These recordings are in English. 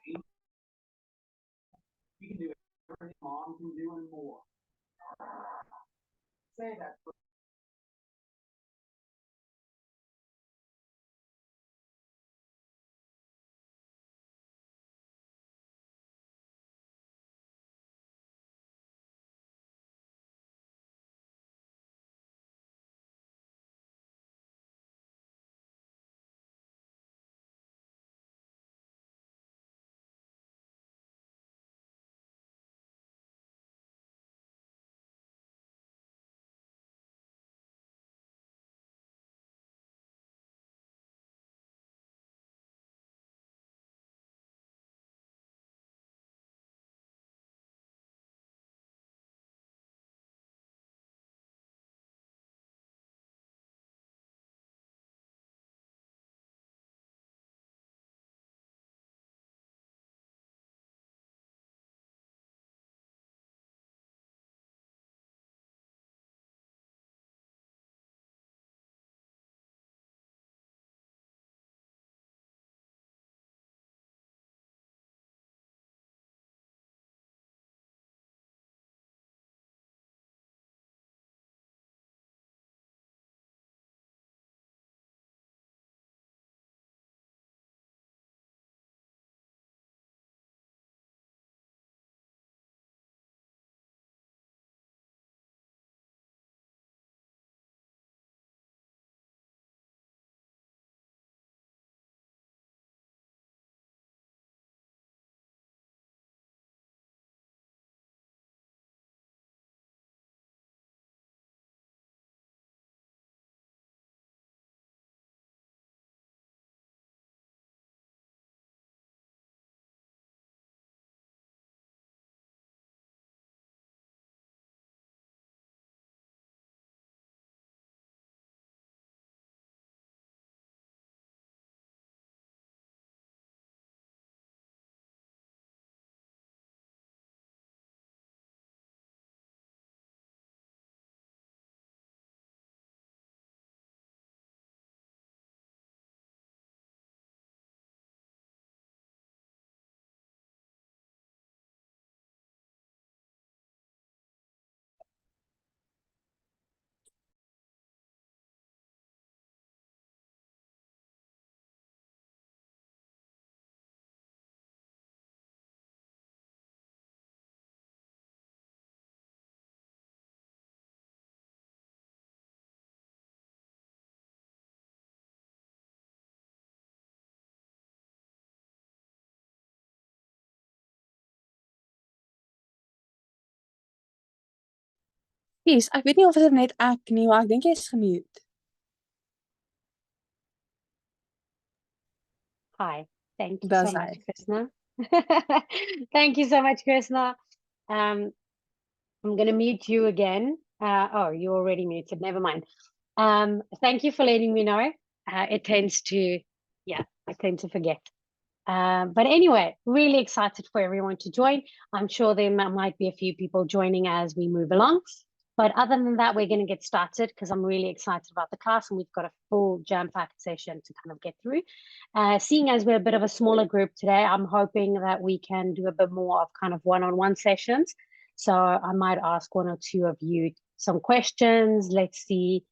You can do everything mom can do and more. Say that. Yes, ek weet nie of dit net ek nie, maar ek dink jy's gemute. Hi, thank you Dis so much, hy. Krishna. Thank you so much, Krishna. I'm going to mute you again. Oh, you already muted. Never mind. Thank you for letting me know. It tends to, yeah, I tend to forget. But anyway, really excited for everyone to join. I'm sure there might be a few people joining as we move along. But other than that, we're going to get started because I'm really excited about the class and we've got a full jam-packed session to kind of get through. Seeing as we're a bit of a smaller group today, I'm hoping that we can do a bit more of kind of one-on-one sessions. So I might ask one or two of you some questions. Let's see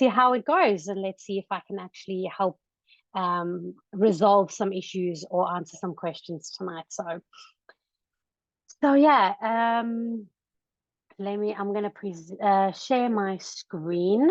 how it goes, and let's see if I can actually help resolve some issues or answer some questions tonight. So yeah, I'm going to share my screen.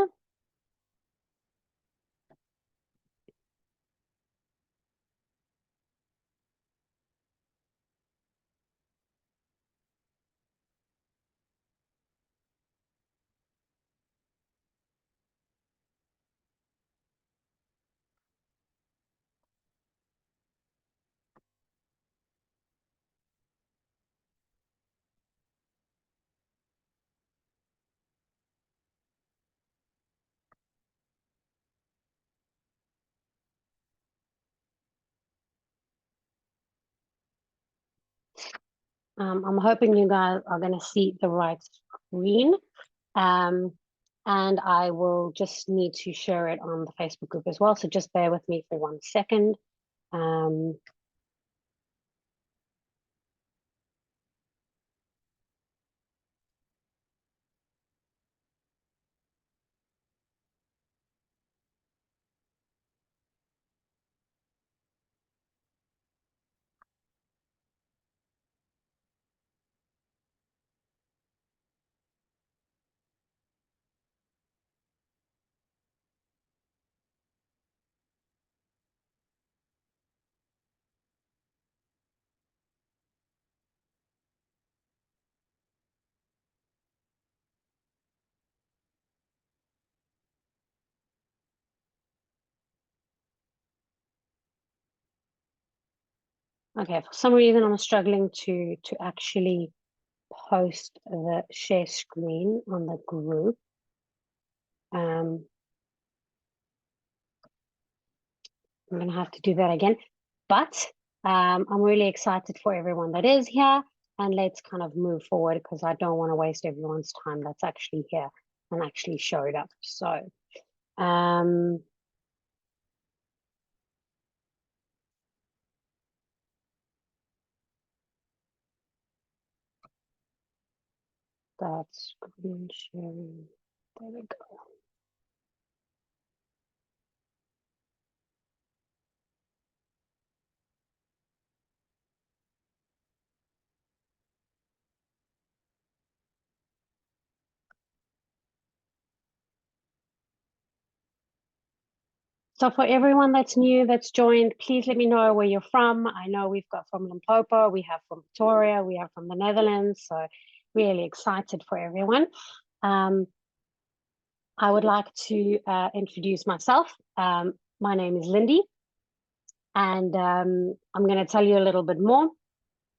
I'm hoping you guys are going to see the right screen. And I will just need to share it on the Facebook group as well. So just bear with me for 1 second. Okay, for some reason I'm struggling to actually post the share screen on the group. I'm going to have to do that again, but I'm really excited for everyone that is here, and let's kind of move forward because I don't want to waste everyone's time that's actually here and actually showed up. So that's screen sharing. There we go. So for everyone that's new, that's joined, please let me know where you're from. I know we've got from Limpopo, we have from Victoria, we have from the Netherlands. So really excited for everyone. I would like to introduce myself. My name is Lindy, and I'm going to tell you a little bit more,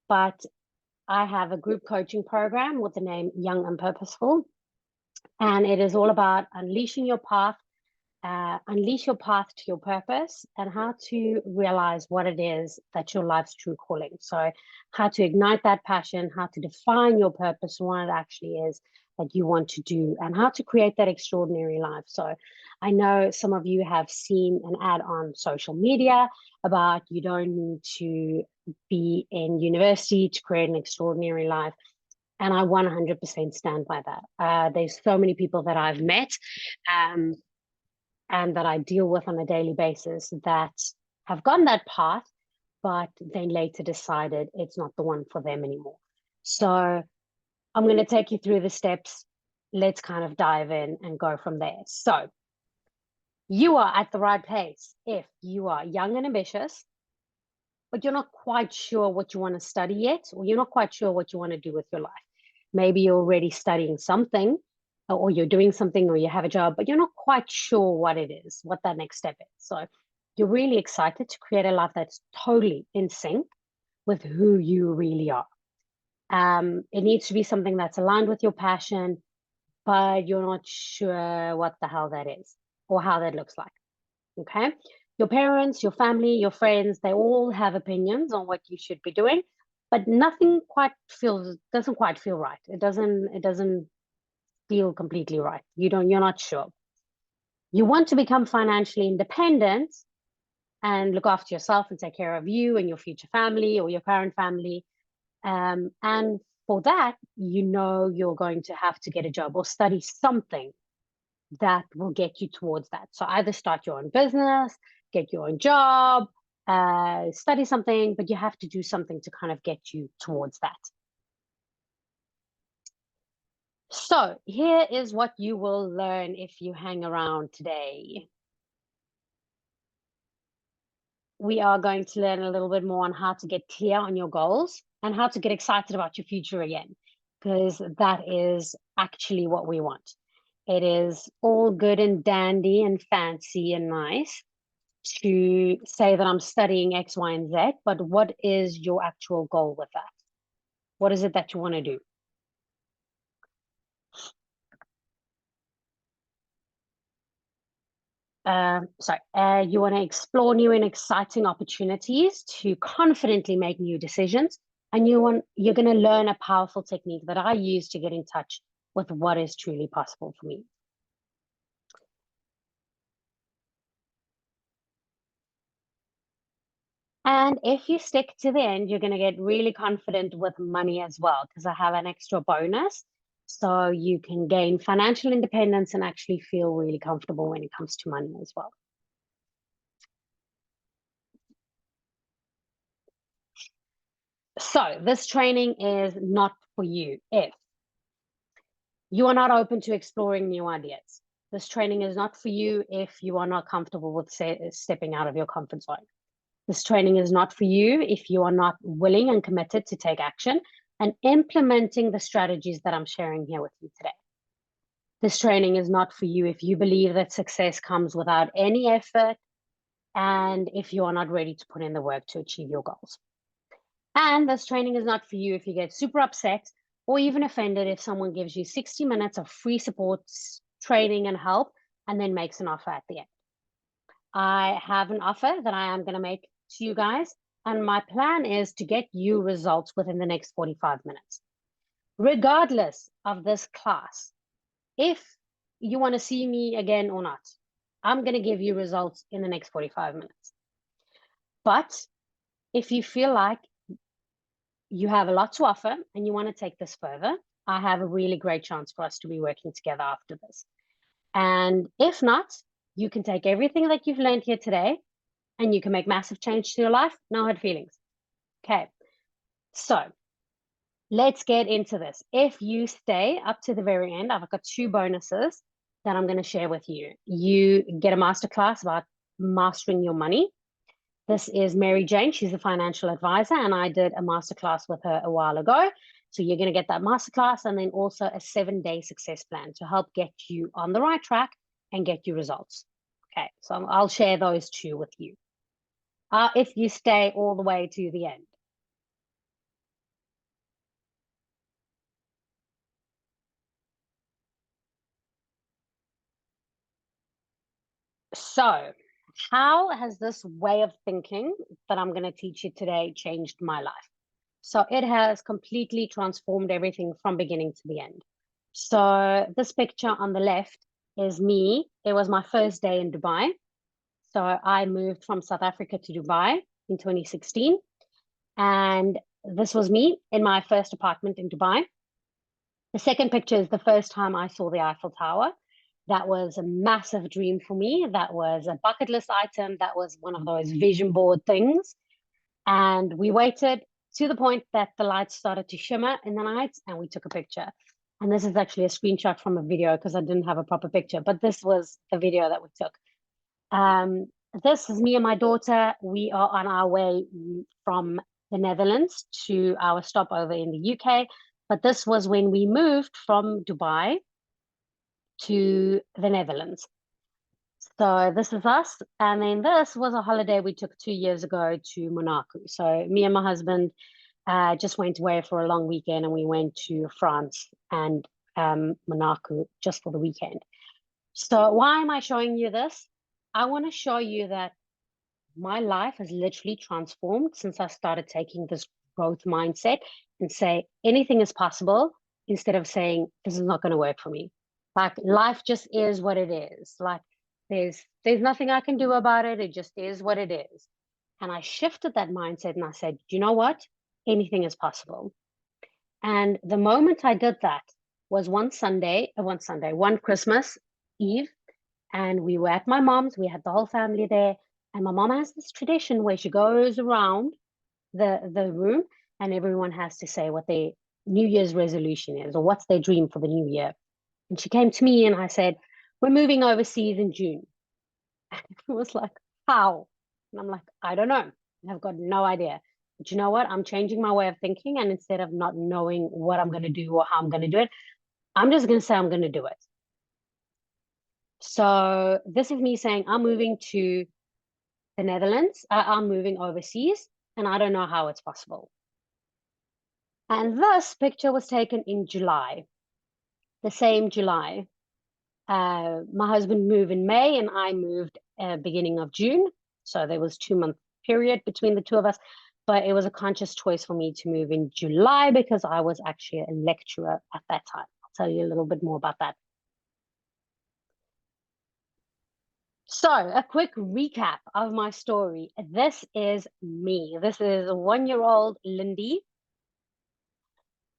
but I have a group coaching program with the name Young and Purposeful, and it is all about unleashing your path, unleash your path to your purpose, and how to realize what it is that your life's true calling. So how to ignite that passion, how to define your purpose, what it actually is that you want to do, and how to create that extraordinary life. So I know some of you have seen an ad on social media about you don't need to be in university to create an extraordinary life. And I 100% stand by that. There's so many people that I've met and that I deal with on a daily basis that have gone that path, but then later decided it's not the one for them anymore. So I'm going to take you through the steps. Let's kind of dive in and go from there. So you are at the right place if you are young and ambitious, but you're not quite sure what you want to study yet, or you're not quite sure what you want to do with your life. Maybe you're already studying something, or you're doing something, or you have a job, but you're not quite sure what it is, what that next step is. So you're really excited to create a life that's totally in sync with who you really are. It needs to be something that's aligned with your passion, but you're not sure what the hell that is or how that looks like. Okay. Your parents, your family, your friends, they all have opinions on what you should be doing, but nothing doesn't quite feel right. It doesn't feel completely right. You're not sure. You want to become financially independent and look after yourself and take care of you and your future family or your current family. And for that, you're going to have to get a job or study something that will get you towards that. So either start your own business, get your own job, study something, but you have to do something to kind of get you towards that. So here is what you will learn if you hang around today. We are going to learn a little bit more on how to get clear on your goals and how to get excited about your future again, because that is actually what we want. It is all good and dandy and fancy and nice to say that I'm studying X, Y, and Z, but what is your actual goal with that? What is it that you want to do? You want to explore new and exciting opportunities to confidently make new decisions. And you're going to learn a powerful technique that I use to get in touch with what is truly possible for me. And if you stick to the end, you're going to get really confident with money as well, because I have an extra bonus. So you can gain financial independence and actually feel really comfortable when it comes to money as well. So this training is not for you if you are not open to exploring new ideas. This training is not for you if you are not comfortable with stepping out of your comfort zone. This training is not for you if you are not willing and committed to take action and implementing the strategies that I'm sharing here with you today. This training is not for you if you believe that success comes without any effort and if you are not ready to put in the work to achieve your goals. And this training is not for you if you get super upset or even offended if someone gives you 60 minutes of free support, training, and help, and then makes an offer at the end. I have an offer that I am going to make to you guys, and my plan is to get you results within the next 45 minutes. Regardless of this class, if you want to see me again or not, I'm going to give you results in the next 45 minutes. But if you feel like you have a lot to offer and you want to take this further, I have a really great chance for us to be working together after this. And if not, you can take everything that you've learned here today and you can make massive change to your life. No hard feelings. Okay, so let's get into this. If you stay up to the very end, I've got 2 bonuses that I'm going to share with you. You get a masterclass about mastering your money. This is Mary Jane. She's a financial advisor, and I did a masterclass with her a while ago. So you're going to get that masterclass and then also a 7-day success plan to help get you on the right track and get you results. Okay, so I'll share those 2 with you. If you stay all the way to the end. So how has this way of thinking that I'm going to teach you today changed my life? So it has completely transformed everything from beginning to the end. So this picture on the left is me. It was my first day in Dubai. So I moved from South Africa to Dubai in 2016. And this was me in my first apartment in Dubai. The second picture is the first time I saw the Eiffel Tower. That was a massive dream for me. That was a bucket list item. That was one of those vision board things. And we waited to the point that the lights started to shimmer in the night, and we took a picture. And this is actually a screenshot from a video because I didn't have a proper picture, but this was the video that we took. This is me and my daughter. We are on our way from the Netherlands to our stopover in the UK. But this was when we moved from Dubai to the Netherlands. So this is us. And then this was a holiday we took 2 years ago to Monaco. So me and my husband just went away for a long weekend, and we went to France and Monaco just for the weekend. So why am I showing you this? I want to show you that my life has literally transformed since I started taking this growth mindset and say anything is possible instead of saying this is not going to work for me. Like life just is what it is. Like there's nothing I can do about it. It just is what it is. And I shifted that mindset and I said, you know what? Anything is possible. And the moment I did that was one Christmas Eve, and we were at my mom's. We had the whole family there. And my mom has this tradition where she goes around the room and everyone has to say what their New Year's resolution is or what's their dream for the new year. And she came to me and I said, we're moving overseas in June. And it was like, how? And I'm like, I don't know. I've got no idea. But you know what? I'm changing my way of thinking. And instead of not knowing what I'm going to do or how I'm going to do it, I'm just going to say I'm going to do it. So this is me saying I'm moving to the Netherlands. I'm moving overseas, and I don't know how it's possible. And this picture was taken in July, the same July. My husband moved in May, and I moved beginning of June. So there was 2-month period between the 2 of us. But it was a conscious choice for me to move in July because I was actually a lecturer at that time. I'll tell you a little bit more about that. So a quick recap of my story. This is me. This is 1-year-old Lindy.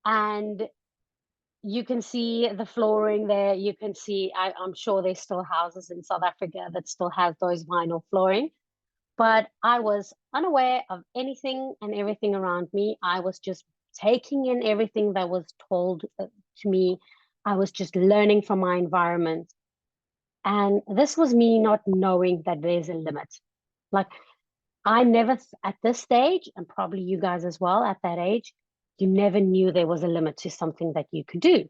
And you can see the flooring there. You can see, I'm sure there's still houses in South Africa that still have those vinyl flooring. But I was unaware of anything and everything around me. I was just taking in everything that was told to me. I was just learning from my environment. And this was me not knowing that there's a limit. Like I never, at this stage, and probably you guys as well at that age, you never knew there was a limit to something that you could do.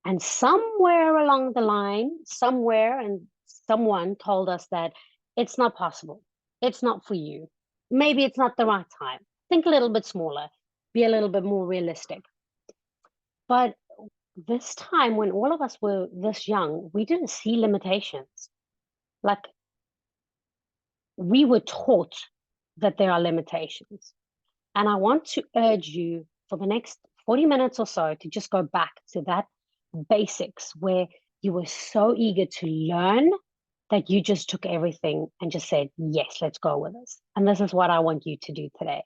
And somewhere along the line, and someone told us that it's not possible. It's not for you. Maybe it's not the right time. Think a little bit smaller. be a little bit more realistic. But this time, when all of us were this young, we didn't see limitations. Like, we were taught that there are limitations. And I want to urge you for the next 40 minutes or so to just go back to that basics where you were so eager to learn that you just took everything and just said, yes, let's go with this. And this is what I want you to do today.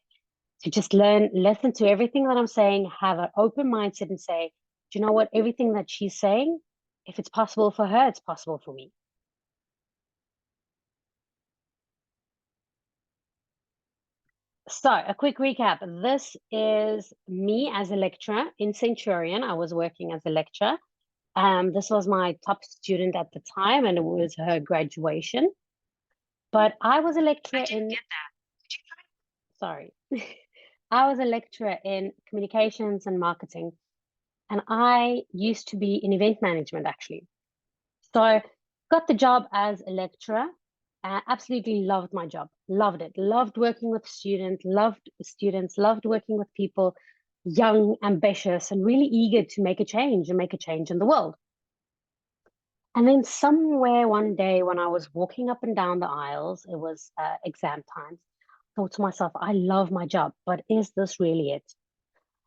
To just listen to everything that I'm saying, have an open mindset and say, do you know what? Everything that she's saying, if it's possible for her, it's possible for me. So a quick recap. This is me as a lecturer in Centurion. I was working as a lecturer. This was my top student at the time, and it was her graduation. But I was a lecturer in... Sorry. I was a lecturer in communications and marketing, and I used to be in event management, actually. So I got the job as a lecturer. Absolutely loved my job, loved it, loved working with students, loved working with people, young, ambitious, and really eager to make a change in the world. And then somewhere one day when I was walking up and down the aisles, it was exam time, I thought to myself, I love my job, but is this really it?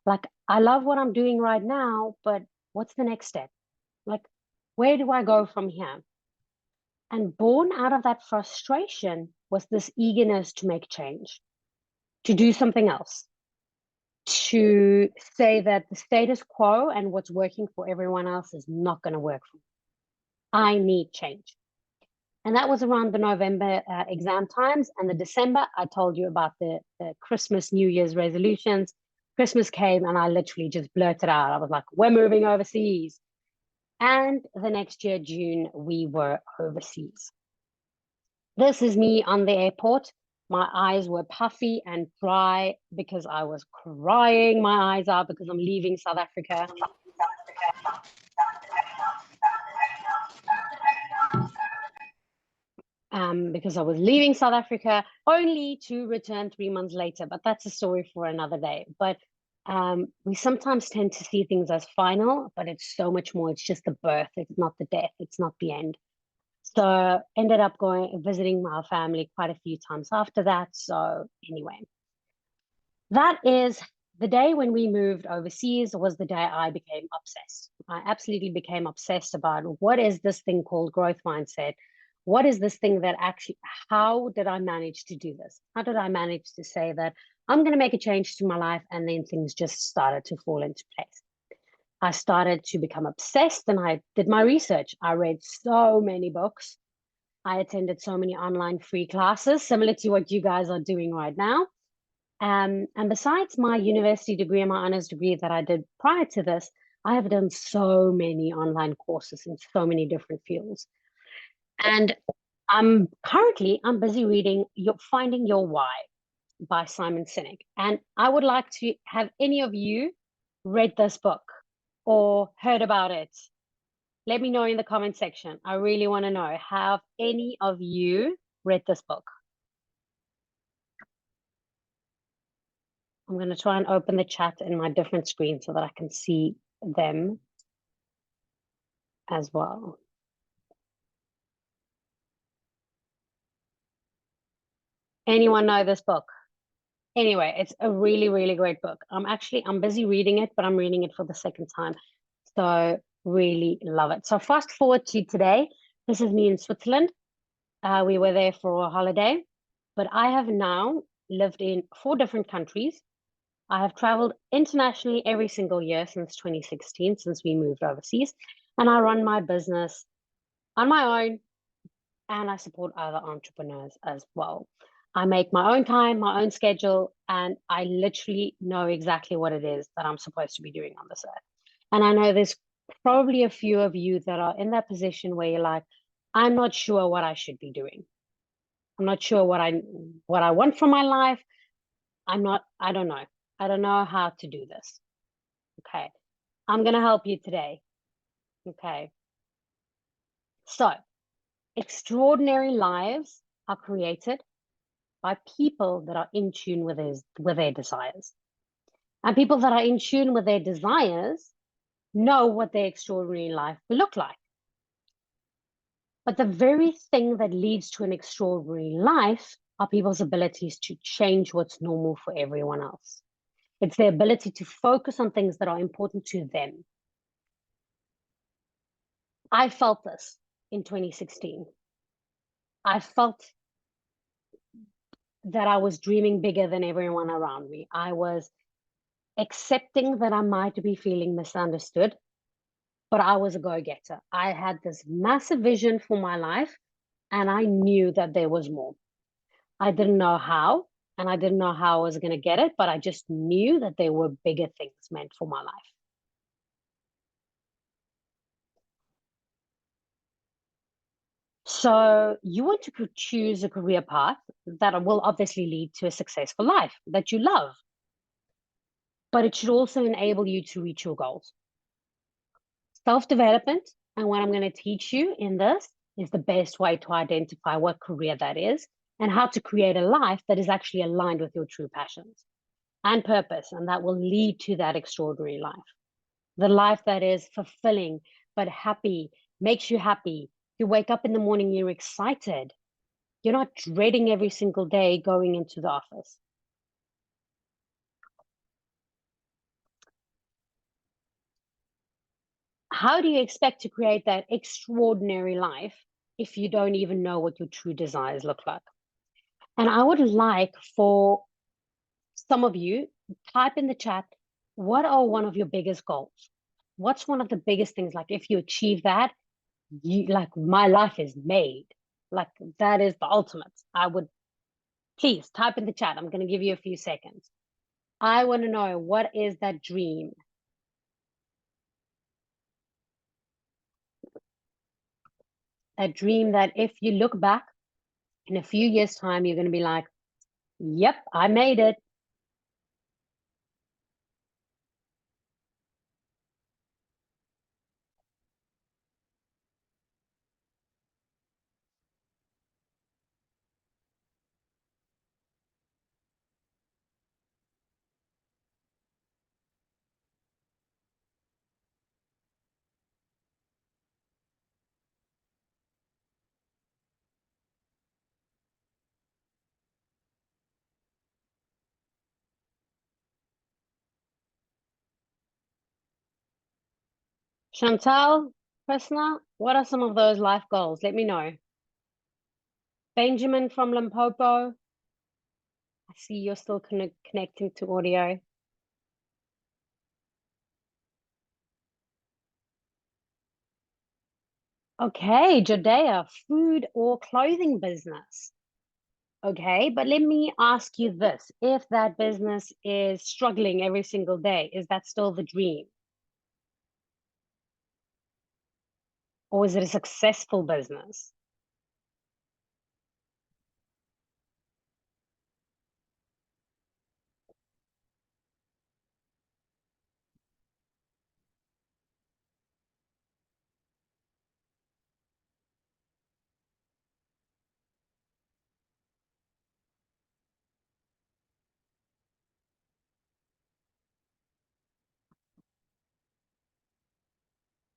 Like, I love what I'm doing right now, but what's the next step? Like, where do I go from here? And born out of that frustration was this eagerness to make change, to do something else, to say that the status quo and what's working for everyone else is not going to work for me. I need change. And that was around the November exam times. And the December, I told you about the Christmas, New Year's resolutions. Christmas came and I literally just blurted out. I was like, we're moving overseas. And the next year, June, we were overseas. This is me on the airport. My eyes were puffy and dry because I was crying my eyes out because I'm leaving South Africa. Because I was leaving South Africa only to return 3 months later. But that's a story for another day. But we sometimes tend to see things as final, but it's so much more. It's just the birth. It's not the death. It's not the end. So ended up visiting my family quite a few times after that. So anyway, that is the day when we moved overseas was the day I became obsessed. I absolutely became obsessed about what is this thing called growth mindset? What is this thing that actually, how did I manage to do this? How did I manage to say that I'm going to make a change to my life? And then things just started to fall into place. I started to become obsessed and I did my research. I read so many books. I attended so many online free classes, similar to what you guys are doing right now. And besides my university degree and my honors degree that I did prior to this, I have done so many online courses in so many different fields. And I'm busy reading Finding Your Why by Simon Sinek. And I would like to have any of you read this book or heard about it. Let me know in the comment section. I really want to know, have any of you read this book? I'm going to try and open the chat in my different screens so that I can see them as well. Anyone know this book? Anyway, it's a really, really great book. I'm busy reading it, but I'm reading it for the second time. So really love it. So fast forward to today. This is me in Switzerland. We were there for a holiday, but I have now lived in 4 different countries. I have traveled internationally every single year since 2016, since we moved overseas. And I run my business on my own, and I support other entrepreneurs as well. I make my own time, my own schedule, and I literally know exactly what it is that I'm supposed to be doing on this earth. And I know there's probably a few of you that are in that position where you're like, I'm not sure what I should be doing. I'm not sure what I want from my life. I don't know. I don't know how to do this. Okay. I'm going to help you today. Okay. So, extraordinary lives are created by people that are in tune with their desires. And people that are in tune with their desires know what their extraordinary life will look like. But the very thing that leads to an extraordinary life are people's abilities to change what's normal for everyone else. It's their ability to focus on things that are important to them. I felt this in 2016. I felt that I was dreaming bigger than everyone around me. I was accepting that I might be feeling misunderstood, but I was a go-getter. I had this massive vision for my life, and I knew that there was more. I didn't know how, and I didn't know how I was going to get it, but I just knew that there were bigger things meant for my life. So you want to choose a career path that will obviously lead to a successful life that you love, but it should also enable you to reach your goals. Self-development, and what I'm going to teach you in this, is the best way to identify what career that is and how to create a life that is actually aligned with your true passions and purpose, and that will lead to that extraordinary life. The life that is fulfilling but happy, makes you happy. You wake up in the morning, you're excited. You're not dreading every single day going into the office. How do you expect to create that extraordinary life if you don't even know what your true desires look like? And I would like for some of you, type in the chat, what are one of your biggest goals? What's one of the biggest things? Like if you achieve that, you like, my life is made. Like that is the ultimate. I would, please type in the chat. I'm going to give you a few seconds. I want to know, what is that dream? That dream that if you look back in a few years' time, you're going to be like, yep, I made it. Chantal, Krishna, what are some of those life goals? Let me know. Benjamin from Limpopo, I see you're still connecting to audio. Okay, Judea, food or clothing business. Okay, but let me ask you this. If that business is struggling every single day, is that still the dream? Or is it a successful business?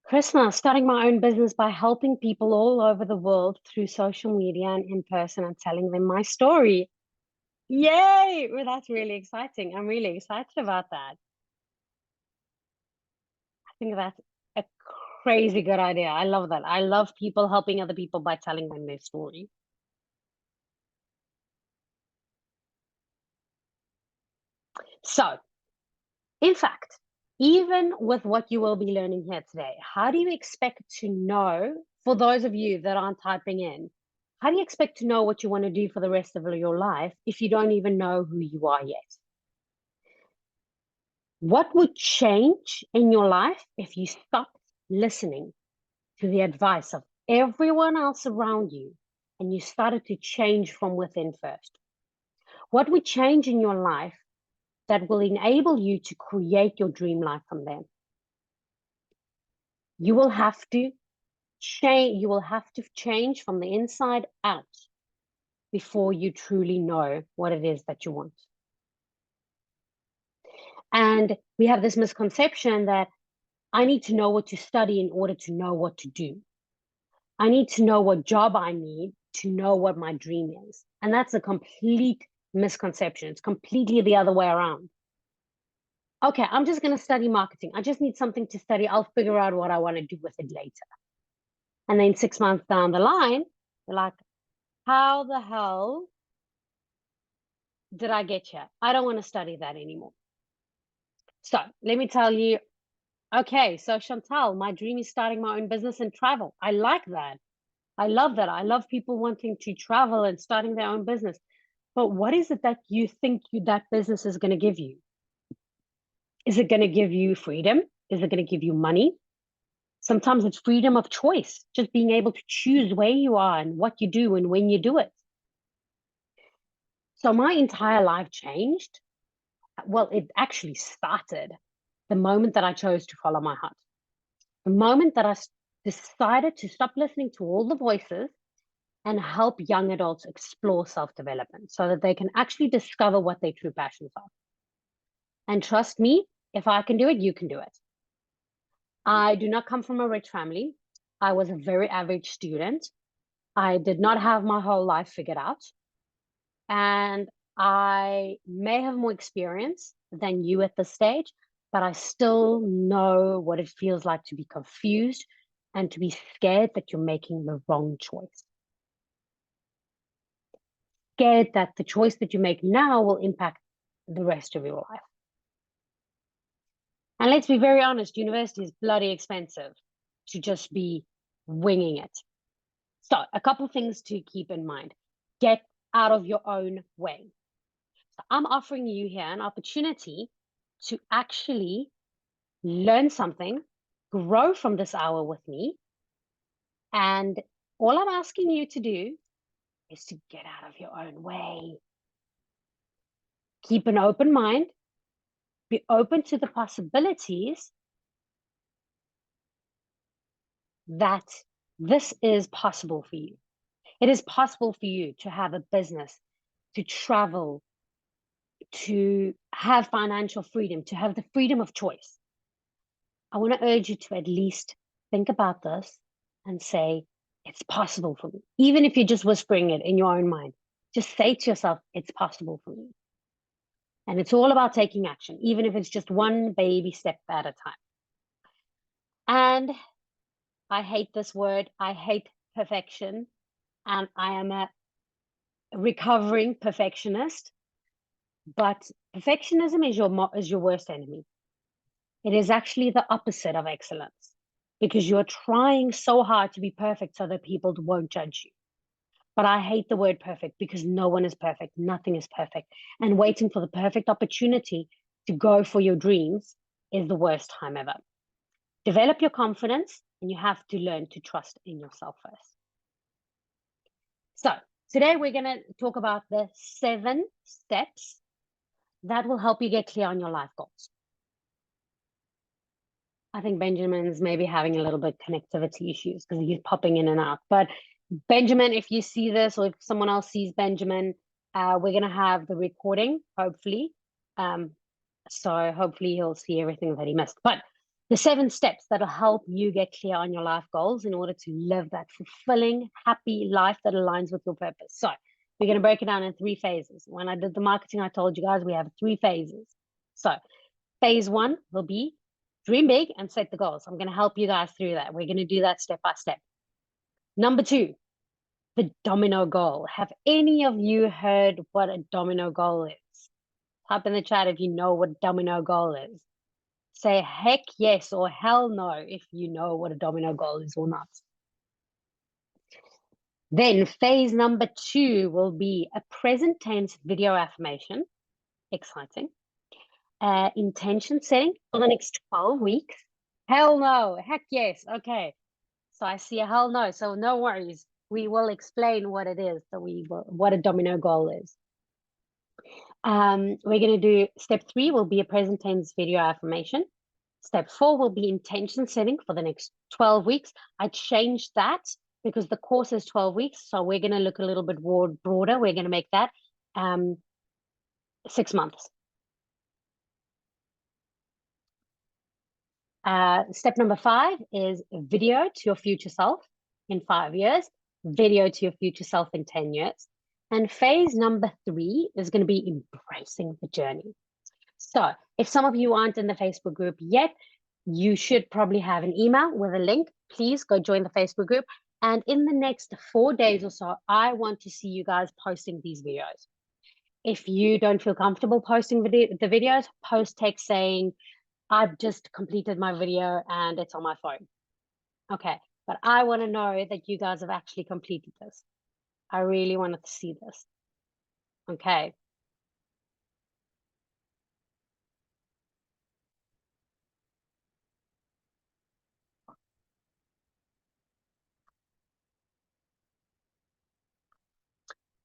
Krishna, starting my own business by helping people all over the world through social media and in person and telling them my story. Yay! Well, that's really exciting. I'm really excited about that. I think that's a crazy good idea. I love that. I love people helping other people by telling them their story. So, in fact, even with what you will be learning here today, how do you expect to know, for those of you that aren't typing in, how do you expect to know what you want to do for the rest of your life if you don't even know who you are yet? What would change in your life if you stopped listening to the advice of everyone else around you and you started to change from within first? What would change in your life that will enable you to create your dream life from there? You will have to change. You will have to change from the inside out before you truly know what it is that you want. And we have this misconception that I need to know what to study in order to know what to do. I need to know what job I need to know what my dream is. And that's a complete misconception. It's completely the other way around. Okay, I'm just going to study marketing. I just need something to study. I'll figure out what I want to do with it later. And then 6 months down the line, you're like, how the hell did I get here? I don't want to study that anymore. So let me tell you, okay, so Chantal, my dream is starting my own business and travel. I like that. I love that. I love people wanting to travel and starting their own business. But what is it that you think that business is going to give you? Is it going to give you freedom? Is it going to give you money? Sometimes it's freedom of choice, just being able to choose where you are and what you do and when you do it. So my entire life changed. Well, it actually started the moment that I chose to follow my heart. The moment that I decided to stop listening to all the voices and help young adults explore self-development so that they can actually discover what their true passions are. And trust me, if I can do it, you can do it. I do not come from a rich family. I was a very average student. I did not have my whole life figured out. And I may have more experience than you at this stage, but I still know what it feels like to be confused and to be scared that you're making the wrong choice. Scared that the choice that you make now will impact the rest of your life. And let's be very honest, university is bloody expensive to just be winging it. So a couple things to keep in mind. Get out of your own way. So I'm offering you here an opportunity to actually learn something, grow from this hour with me. And all I'm asking you to do is to get out of your own way. Keep an open mind. Be open to the possibilities that this is possible for you. It is possible for you to have a business, to travel, to have financial freedom, to have the freedom of choice. I want to urge you to at least think about this and say, it's possible for me. Even if you're just whispering it in your own mind, just say to yourself, it's possible for me. And it's all about taking action, even if it's just one baby step at a time. And I hate this word. I hate perfection. And I am a recovering perfectionist. But perfectionism is your worst enemy. It is actually the opposite of excellence, because you're trying so hard to be perfect so that people won't judge you. But I hate the word perfect because no one is perfect. Nothing is perfect. And waiting for the perfect opportunity to go for your dreams is the worst time ever. Develop your confidence, and you have to learn to trust in yourself first. So today we're going to talk about the 7 steps that will help you get clear on your life goals. I think Benjamin's maybe having a little bit connectivity issues because he's popping in and out. But Benjamin, if you see this, or if someone else sees Benjamin, we're going to have the recording, hopefully. So hopefully he'll see everything that he missed. But the 7 steps that'll help you get clear on your life goals in order to live that fulfilling, happy life that aligns with your purpose. So we're going to break it down in 3 phases. When I did the marketing, I told you guys we have 3 phases. So phase 1 will be dream big and set the goals. I'm going to help you guys through that. We're going to do that step by step. Number 2, the domino goal. Have any of you heard what a domino goal is? Type in the chat if you know what domino goal is. Say heck yes or hell no if you know what a domino goal is or not. Then phase number 2 will be a present tense video affirmation. Exciting. Intention setting for the next 12 weeks. Hell no. Heck yes. Okay. So I see a hell no. So no worries. We will explain what it is. What a domino goal is. We're going to do step 3 will be a present tense video affirmation. Step 4 will be intention setting for the next 12 weeks. I changed that because the course is 12 weeks. So we're going to look a little bit more broader. We're going to make that 6 months. Step number 5 is video to your future self in 5 years, video to your future self in 10 years. And phase number 3 is going to be embracing the journey. So if some of you aren't in the Facebook group yet, you should probably have an email with a link. Please go join the Facebook group. And in the next 4 days or so, I want to see you guys posting these videos. If you don't feel comfortable posting the videos, post text saying, I've just completed my video and it's on my phone. Okay, but I want to know that you guys have actually completed this. I really wanted to see this. Okay.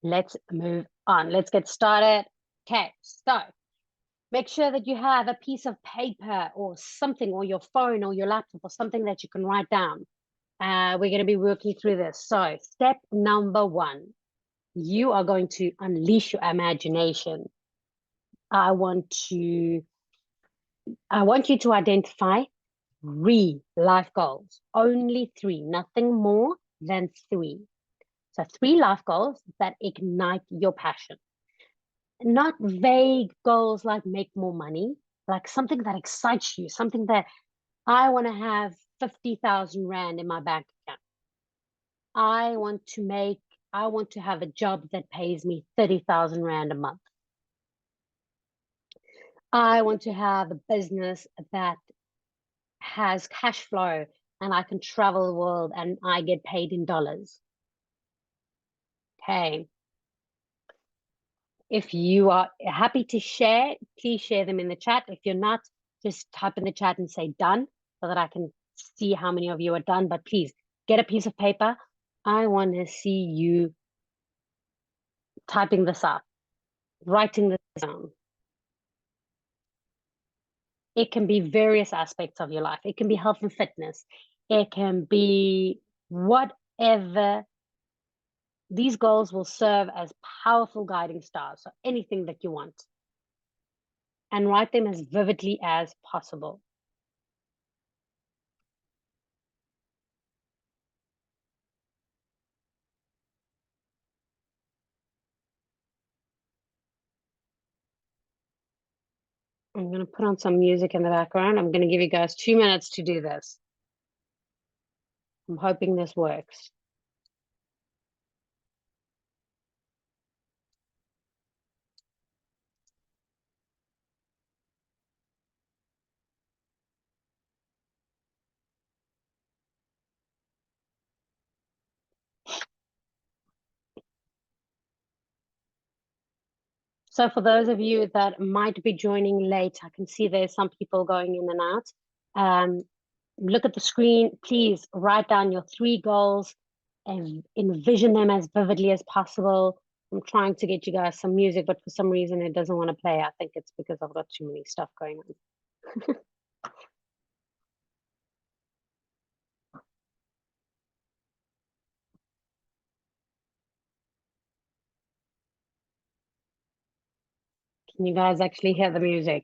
Let's move on. Let's get started. Okay, so make sure that you have a piece of paper or something, or your phone or your laptop or something that you can write down. We're going to be working through this. So step number 1, you are going to unleash your imagination. I want you to identify 3 life goals, only 3, nothing more than 3. So 3 life goals that ignite your passion. Not vague goals like make more money, like something that excites you, something that I want to have 50,000 Rand in my bank account. I want to have a job that pays me 30,000 Rand a month. I want to have a business that has cash flow and I can travel the world and I get paid in dollars. Okay. If you are happy to share, please share them in the chat. If you're not, just type in the chat and say done so that I can see how many of you are done. But please get a piece of paper. I want to see you typing this up, writing this down. It can be various aspects of your life. It can be health and fitness. It can be whatever. These goals will serve as powerful guiding stars, so anything that you want. And write them as vividly as possible. I'm going to put on some music in the background. I'm going to give you guys 2 minutes to do this. I'm hoping this works. So for those of you that might be joining late, I can see there's some people going in and out. Look at the screen. Please write down your 3 goals and envision them as vividly as possible. I'm trying to get you guys some music, but for some reason it doesn't want to play. I think it's because I've got too many stuff going on. Can you guys actually hear the music?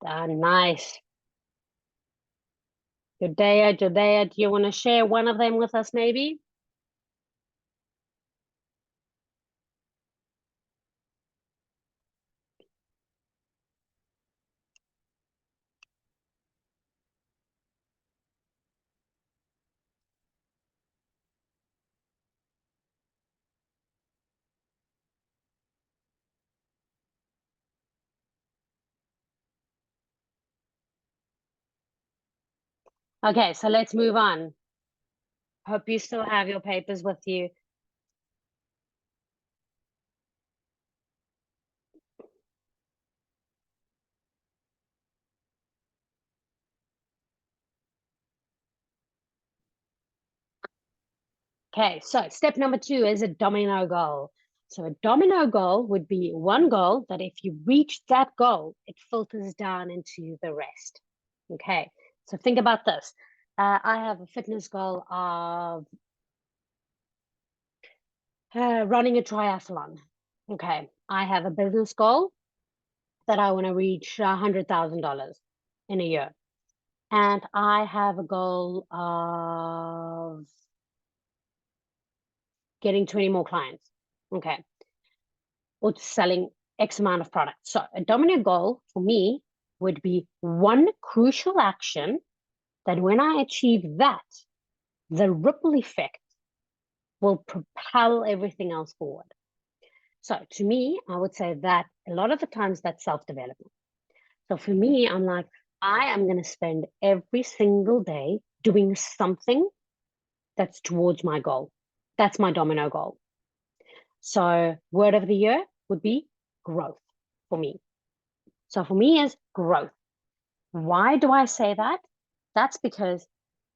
Nice. Judea, do you want to share one of them with us maybe? Okay, so let's move on. Hope you still have your papers with you. Okay, so step number 2 is a domino goal. So a domino goal would be one goal that if you reach that goal, it filters down into the rest. Okay, so think about this. I have a fitness goal of running a triathlon. Okay, I have a business goal that I want to reach $100,000 in a year. And I have a goal of getting 20 more clients. Okay. Or selling X amount of products. So a dominant goal for me would be one crucial action that when I achieve that, the ripple effect will propel everything else forward. So to me, I would say that a lot of the times that's self-development. So for me, I'm like, I am going to spend every single day doing something that's towards my goal. That's my domino goal. So word of the year would be growth for me. So for me is growth. Why do I say that? That's because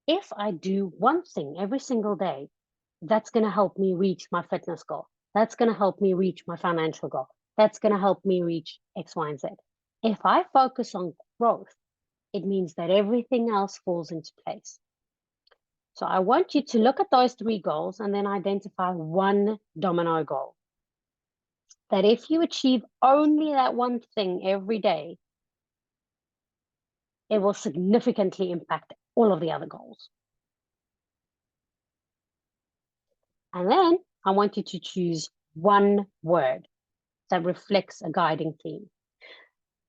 if I do one thing every single day, that's going to help me reach my fitness goal. That's going to help me reach my financial goal. That's going to help me reach X, Y, and Z. If I focus on growth, it means that everything else falls into place. So I want you to look at those 3 goals and then identify one domino goal. That if you achieve only that one thing every day, it will significantly impact all of the other goals. And then I want you to choose one word that reflects a guiding theme.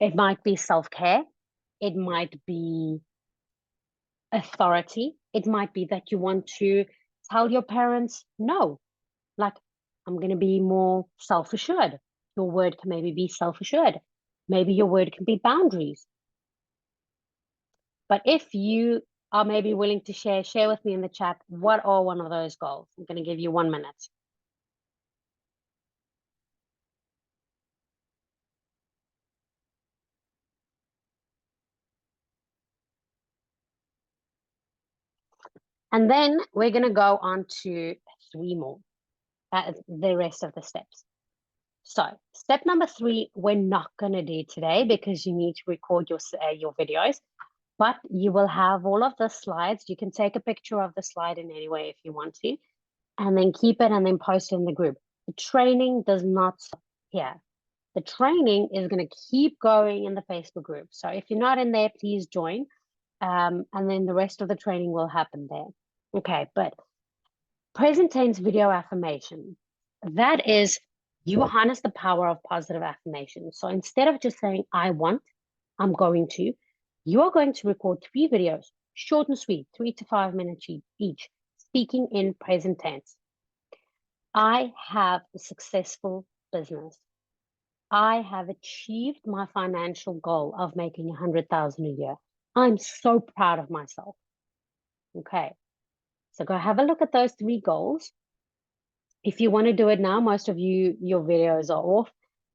It might be self-care. It might be authority. It might be that you want to tell your parents, no, like, I'm going to be more self-assured. Your word can maybe be self-assured. Maybe your word can be boundaries. But if you are maybe willing to share with me in the chat, what are one of those goals? I'm going to give you 1 minute. And then we're going to go on to 3 more, the rest of the steps. So step number 3, we're not going to do today because you need to record your videos, but you will have all of the slides. You can take a picture of the slide in any way if you want to, and then keep it and then post it in the group. The training does not stop here. The training is going to keep going in the Facebook group. So if you're not in there, please join. And then the rest of the training will happen there. Okay, but present tense video affirmation, that is, you harness the power of positive affirmation. So instead of just saying, I want, I'm going to, you are going to record 3 videos, short and sweet, 3 to 5 minutes each, speaking in present tense. I have a successful business. I have achieved my financial goal of making 100,000 a year. I'm so proud of myself. Okay. So go have a look at those 3 goals. If you want to do it now, most of you, your videos are off.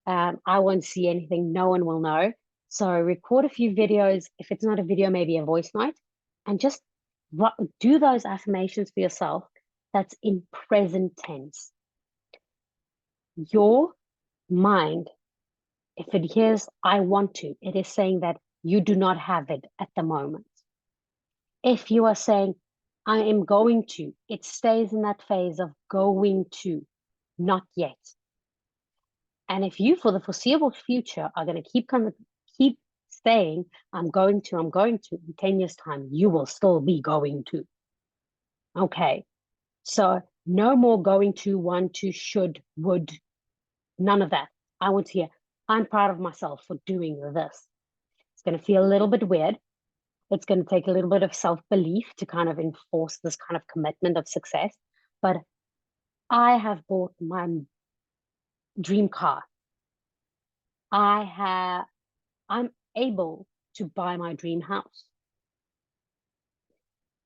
I won't see anything. No one will know. So record a few videos. If it's not a video, maybe a voice note, and just do those affirmations for yourself. That's in present tense. Your mind, if it hears, I want to, it is saying that you do not have it at the moment. If you are saying, I am going to, it stays in that phase of going to, not yet. And if you, for the foreseeable future, are going to keep saying, I'm going to, in 10 years' time, you will still be going to. Okay. So no more going to, want to, should, would, none of that. I want to hear, I'm proud of myself for doing this. It's going to feel a little bit weird. It's going to take a little bit of self-belief to kind of enforce this kind of commitment of success. But I have bought my dream car. I'm able to buy my dream house.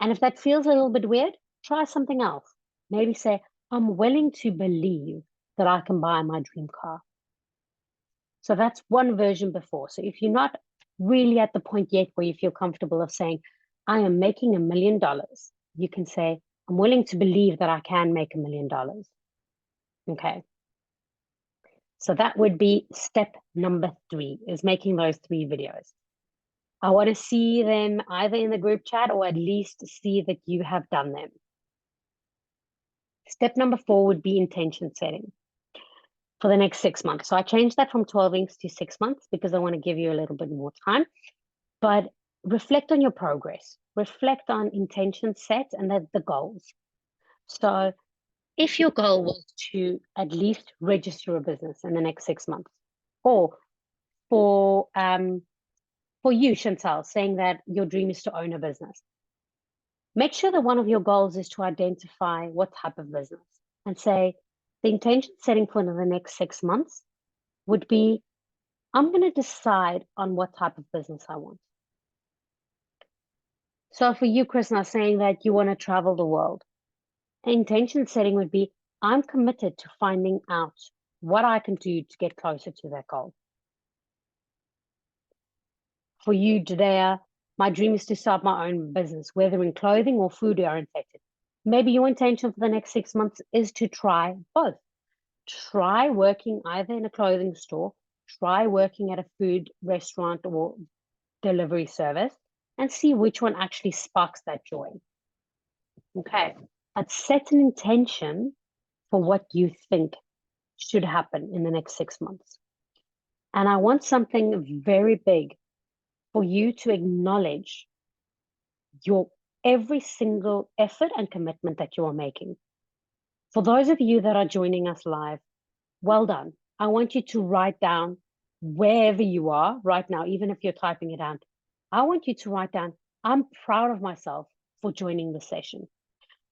And if that feels a little bit weird, try something else. Maybe say, I'm willing to believe that I can buy my dream car. So that's one version before. So if you're not really at the point yet where you feel comfortable of saying, I am making $1 million, you can say, I'm willing to believe that I can make $1 million. Okay. So that would be step number 3, is making those 3 videos. I want to see them either in the group chat or at least see that you have done them. Step number 4 would be intention setting for the next 6 months. So I changed that from 12 weeks to 6 months because I want to give you a little bit more time. But reflect on your progress. Reflect on intention set and the goals. So if your goal was to at least register a business in the next 6 months, or for you, Chantal, saying that your dream is to own a business, make sure that one of your goals is to identify what type of business and say the intention setting for the next 6 months would be, I'm going to decide on what type of business I want. So for you, Krishna, saying that you want to travel the world, the intention setting would be, I'm committed to finding out what I can do to get closer to that goal. For you, Judea, my dream is to start my own business, whether in clothing or food oriented. Maybe your intention for the next 6 months is to try both. Try working either in a clothing store, try working at a food restaurant or delivery service, and see which one actually sparks that joy. Okay, but set an intention for what you think should happen in the next 6 months. And I want something very big for you to acknowledge your every single effort and commitment that you are making. For those of you that are joining us live, well done. I want you to write down wherever you are right now, even if you're typing it down. I want you to write down, I'm proud of myself for joining the session.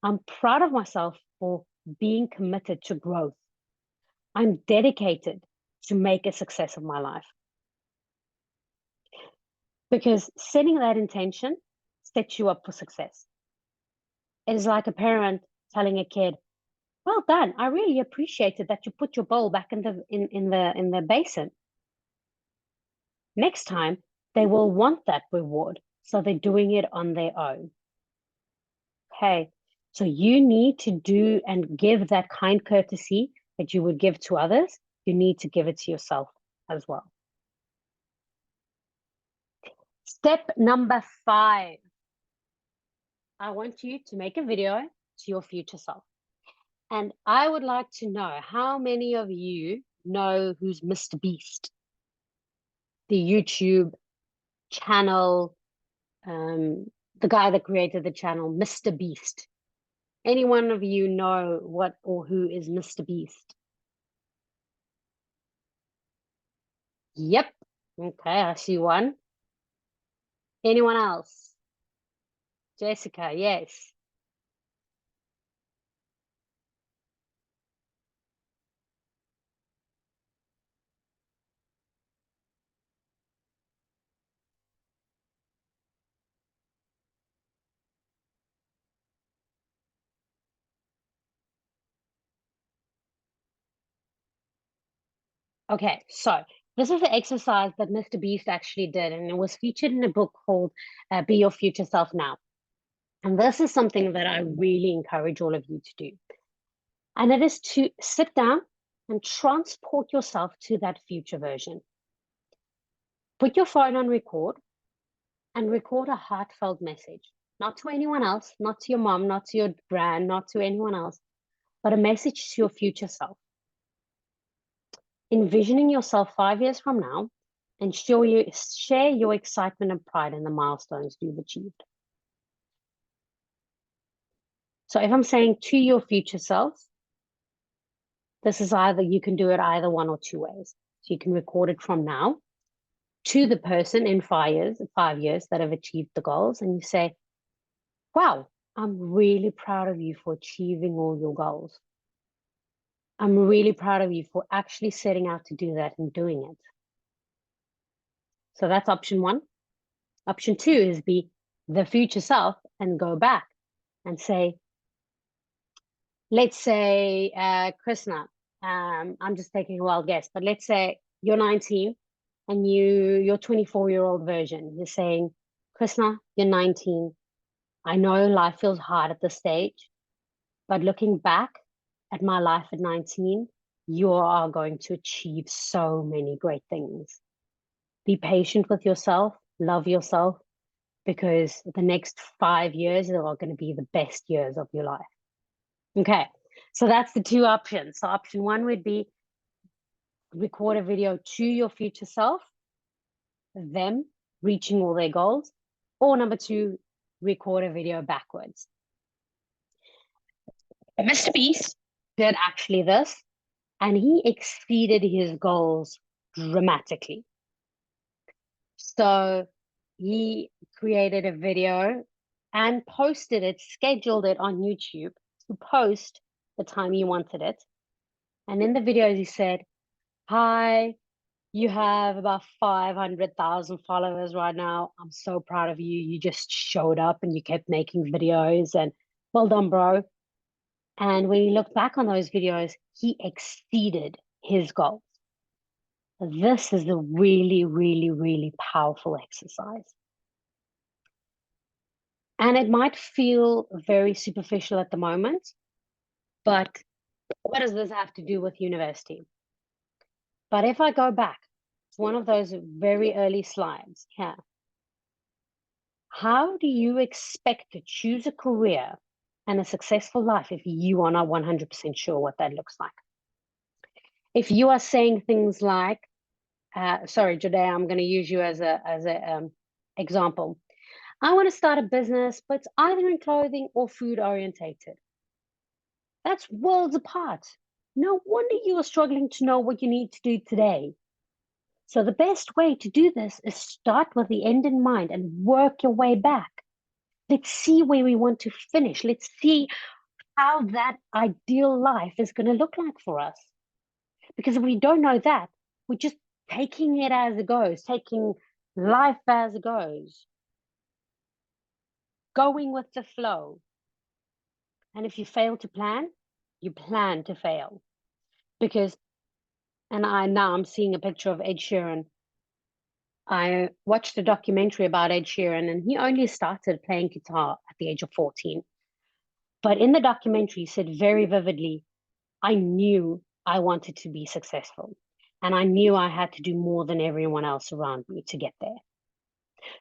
I'm proud of myself for being committed to growth. I'm dedicated to make a success of my life. Because setting that intention sets you up for success. It is like a parent telling a kid, well done, I really appreciated that you put your bowl back in the basin. Next time, they will want that reward, so they're doing it on their own. Okay, so you need to do and give that kind courtesy that you would give to others. You need to give it to yourself as well. Step number 5. I want you to make a video to your future self. And I would like to know how many of you know who's Mr. Beast, the YouTube channel, the guy that created the channel, Mr. Beast. Any one of you know what or who is Mr. Beast? Yep. Okay, I see one. Anyone else? Jessica, yes. Okay, so this is the exercise that Mr. Beast actually did, and it was featured in a book called Be Your Future Self Now. And this is something that I really encourage all of you to do. And it is to sit down and transport yourself to that future version. Put your phone on record and record a heartfelt message, not to anyone else, not to your mom, not to your grand, not to anyone else, but a message to your future self. Envisioning yourself 5 years from now and share your excitement and pride in the milestones you've achieved. So if I'm saying to your future self, this is either, you can do it either one or two ways. So you can record it from now to the person in 5 years that have achieved the goals. And you say, wow, I'm really proud of you for achieving all your goals. I'm really proud of you for actually setting out to do that and doing it. So that's option 1. Option 2 is be, the future self and go back and say, let's say, Krishna, I'm just taking a wild guess, but let's say you're 19 and your 24-year-old version, you're saying, Krishna, you're 19. I know life feels hard at this stage, but looking back at my life at 19, you are going to achieve so many great things. Be patient with yourself, love yourself, because the next 5 years are going to be the best years of your life. Okay, so that's the two options. So option one would be record a video to your future self, them reaching all their goals, or number two, record a video backwards. Mr. Beast did actually this, and he exceeded his goals dramatically. So he created a video and posted it, scheduled it on YouTube to post the time he wanted it. And in the videos, he said, hi, you have about 500,000 followers right now. I'm so proud of you. You just showed up and you kept making videos, and well done, bro. And when you look back on those videos, he exceeded his goals. This is a really, really, really powerful exercise. And it might feel very superficial at the moment, but what does this have to do with university? But if I go back to one of those very early slides here, how do you expect to choose a career and a successful life if you are not 100% sure what that looks like? If you are saying things like, sorry, Judea, I'm going to use you as a example. I want to start a business, but it's either in clothing or food orientated. That's worlds apart. No wonder you are struggling to know what you need to do today. So the best way to do this is start with the end in mind and work your way back. Let's see where we want to finish. Let's see how that ideal life is going to look like for us. Because if we don't know that, we're just taking it as it goes, taking life as it goes, going with the flow. And if you fail to plan, you plan to fail. Because, and I'm seeing a picture of Ed Sheeran. I watched a documentary about Ed Sheeran, and he only started playing guitar at the age of 14. But in the documentary, he said very vividly, I knew I wanted to be successful. And I knew I had to do more than everyone else around me to get there.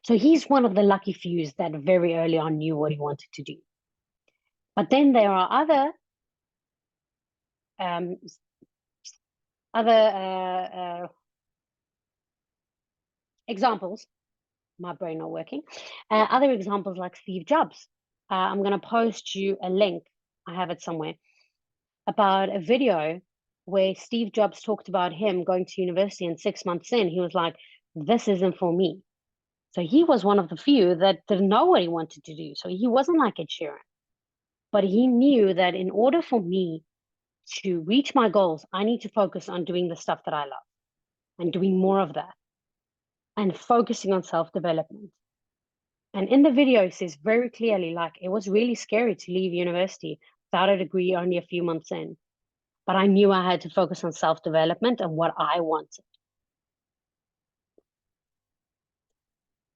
So he's one of the lucky few that very early on knew what he wanted to do. But then there are other examples. My brain not working. Other examples like Steve Jobs. I'm going to post you a link. I have it somewhere about a video where Steve Jobs talked about him going to university, and 6 months in, he was like, this isn't for me. So he was one of the few that didn't know what he wanted to do. So he wasn't like Ed Sheeran. But he knew that in order for me to reach my goals, I need to focus on doing the stuff that I love and doing more of that and focusing on self-development. And in the video, he says very clearly, like, it was really scary to leave university without a degree only a few months in. But I knew I had to focus on self-development and what I wanted.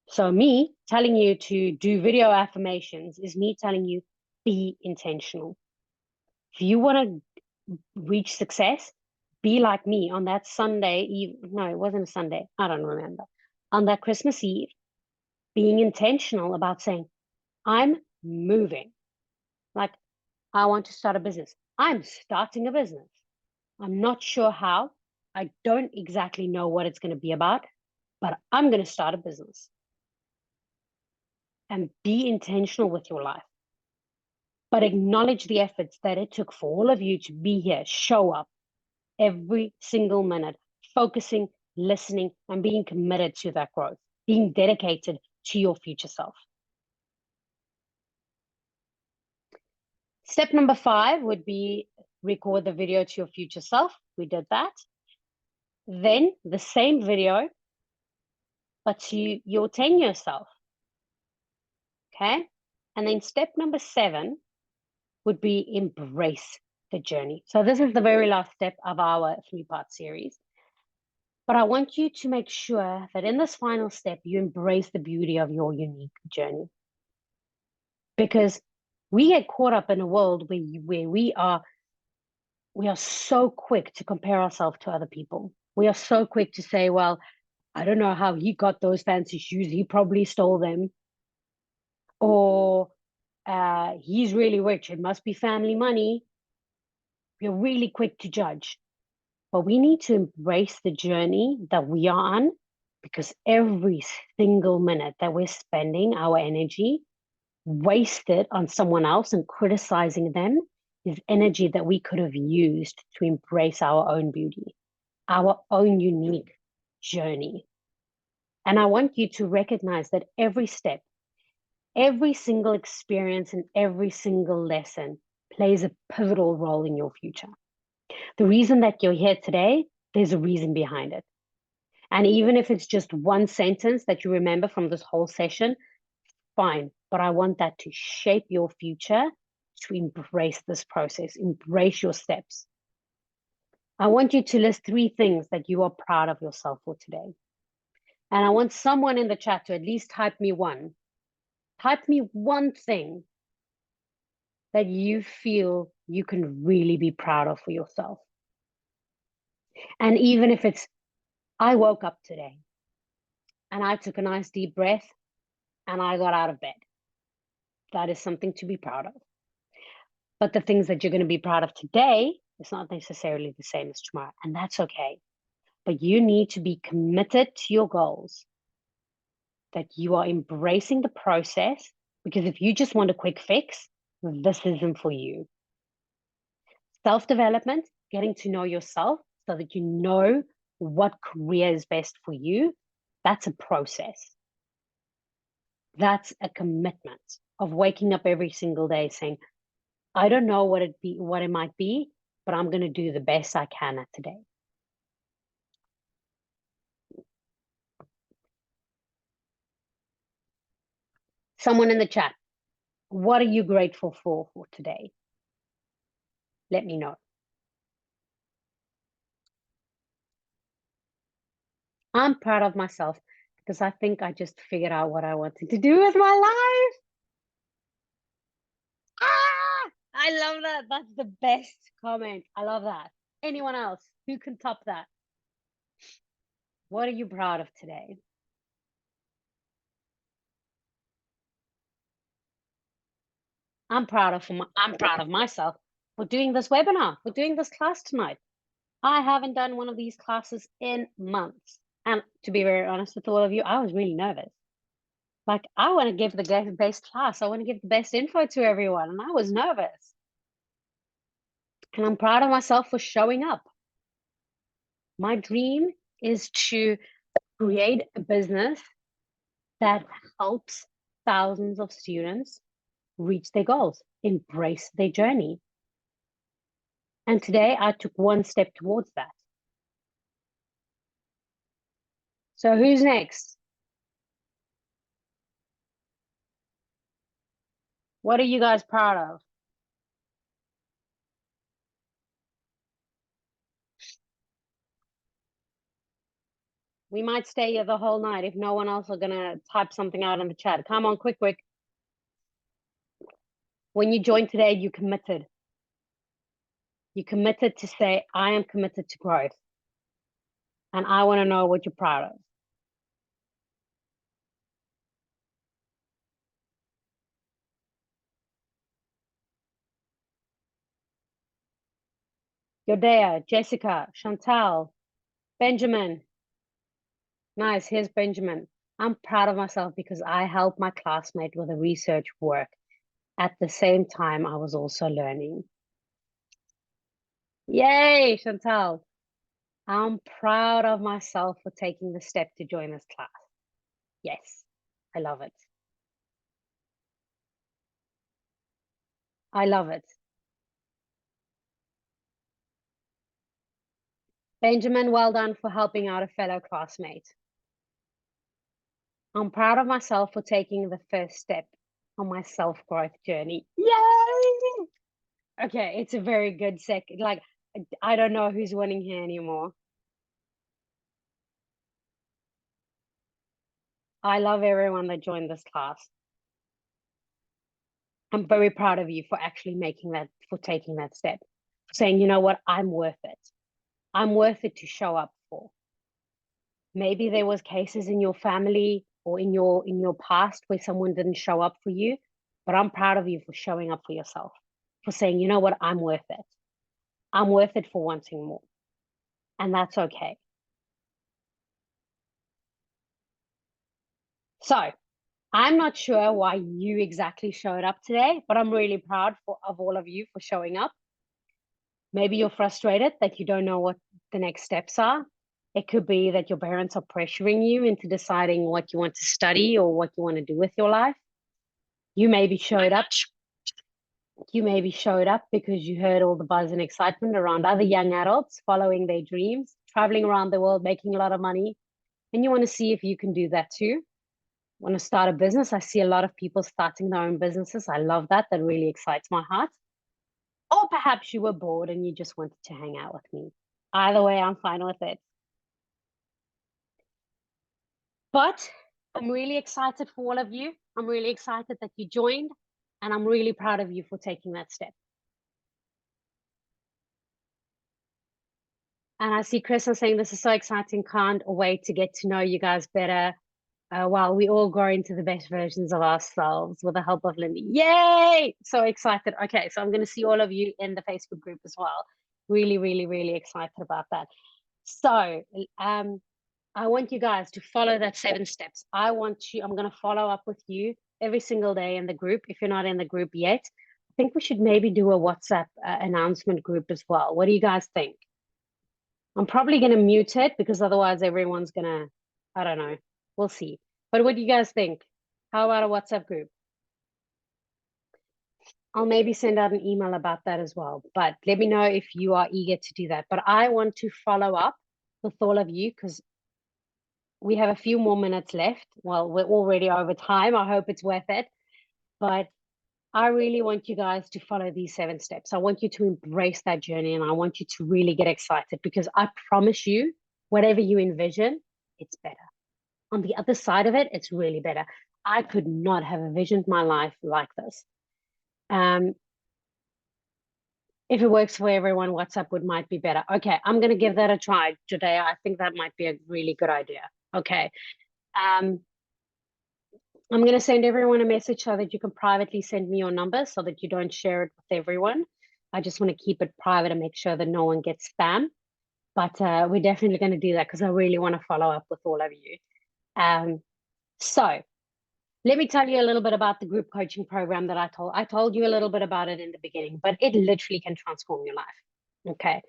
So me telling you to do video affirmations is me telling you, be intentional. If you want to reach success, be like me on that Sunday Eve. No, it wasn't a Sunday. I don't remember. On that Christmas Eve, being intentional about saying, I'm moving. Like, I want to start a business. I'm starting a business. I'm not sure how. I don't exactly know what it's going to be about, but I'm going to start a business. And be intentional with your life. But acknowledge the efforts that it took for all of you to be here, show up every single minute, focusing, listening, and being committed to that growth, being dedicated to your future self. Step number 5 would be record the video to your future self. We did that. Then the same video, but to your 10-year self. Okay. And then step number 7 would be embrace the journey. So this is the very last step of our 3-part series. But I want you to make sure that in this final step, you embrace the beauty of your unique journey. Because we get caught up in a world where we are so quick to compare ourselves to other people. We are so quick to say, well, I don't know how he got those fancy shoes. He probably stole them. Or he's really rich. It must be family money. We're really quick to judge. But we need to embrace the journey that we are on, because every single minute that we're spending our energy wasted on someone else and criticizing them is energy that we could have used to embrace our own beauty, our own unique journey. And I want you to recognize that every step, every single experience, and every single lesson plays a pivotal role in your future. The reason that you're here today, there's a reason behind it. And even if it's just one sentence that you remember from this whole session, fine. But I want that to shape your future, to embrace this process, embrace your steps. I want you to list 3 things that you are proud of yourself for today. And I want someone in the chat to at least type me one. Type me one thing that you feel you can really be proud of for yourself. And even if it's, I woke up today and I took a nice deep breath and I got out of bed. That is something to be proud of. But the things that you're going to be proud of today is not necessarily the same as tomorrow. And that's okay. But you need to be committed to your goals, that you are embracing the process, because if you just want a quick fix, this isn't for you. Self-development, getting to know yourself so that you know what career is best for you, that's a process. That's a commitment of waking up every single day saying, I don't know what it might be, but I'm going to do the best I can at today. Someone in the chat, what are you grateful for today? Let me know. I'm proud of myself because I think I just figured out what I wanted to do with my life. Ah, I love that. That's the best comment. I love that. Anyone else who can top that? What are you proud of today? I'm proud of myself for doing this webinar, for doing this class tonight. I haven't done one of these classes in months. And to be very honest with all of you, I was really nervous. Like, I want to give the best class. I want to give the best info to everyone. And I was nervous. And I'm proud of myself for showing up. My dream is to create a business that helps thousands of students reach their goals, embrace their journey. And today I took one step towards that. So who's next? What are you guys proud of? We might stay here the whole night if no one else are going to type something out in the chat. Come on, quick. When you joined today, you committed. You committed to say, I am committed to growth. And I want to know what you're proud of. Yodea, Jessica, Chantal, Benjamin. Nice, here's Benjamin. I'm proud of myself because I helped my classmate with a research work. At the same time, I was also learning. Yay, Chantal. I'm proud of myself for taking the step to join this class. Yes, I love it. I love it. Benjamin, well done for helping out a fellow classmate. I'm proud of myself for taking the first step on my self-growth journey. Yay! Okay, it's a very good second. Like, I don't know who's winning here anymore. I love everyone that joined this class. I'm very proud of you for actually for taking that step, for saying, you know what, I'm worth it. I'm worth it to show up for. Maybe there was cases in your family or in your past where someone didn't show up for you, but I'm proud of you for showing up for yourself, for saying, you know what, I'm worth it. I'm worth it for wanting more. And that's okay. So I'm not sure why you exactly showed up today, but I'm really proud of all of you for showing up. Maybe you're frustrated that you don't know what the next steps are. It could be that your parents are pressuring you into deciding what you want to study or what you want to do with your life. You maybe showed up. You maybe showed up because you heard all the buzz and excitement around other young adults following their dreams, traveling around the world, making a lot of money, and you want to see if you can do that too. Want to start a business? I see a lot of people starting their own businesses. I love that. That really excites my heart. Or perhaps you were bored and you just wanted to hang out with me. Either way, I'm fine with it. But I'm really excited for all of you. I'm really excited that you joined, and I'm really proud of you for taking that step. And I see Kristen saying, this is so exciting. Can't wait to get to know you guys better while we all grow into the best versions of ourselves with the help of Lindy. Yay! So excited. Okay, so I'm going to see all of you in the Facebook group as well. Really, really, really excited about that. So I want you guys to follow that 7 steps. I'm going to follow up with you every single day in the group. If you're not in the group yet, I think we should maybe do a WhatsApp announcement group as well. What do you guys think? I'm probably going to mute it because otherwise everyone's going to, I don't know. We'll see. But what do you guys think? How about a WhatsApp group? I'll maybe send out an email about that as well. But let me know if you are eager to do that. But I want to follow up with all of you because we have a few more minutes left. Well, we're already over time. I hope it's worth it. But I really want you guys to follow these 7 steps. I want you to embrace that journey and I want you to really get excited because I promise you, whatever you envision, it's better. On the other side of it, it's really better. I could not have envisioned my life like this. If it works for everyone, WhatsApp might be better. Okay, I'm going to give that a try today. I think that might be a really good idea. Okay. I'm going to send everyone a message so that you can privately send me your number so that you don't share it with everyone. I just want to keep it private and make sure that no one gets spam. But we're definitely going to do that because I really want to follow up with all of you. So let me tell you a little bit about the group coaching program that I told you a little bit about it in the beginning, but it literally can transform your life. Okay.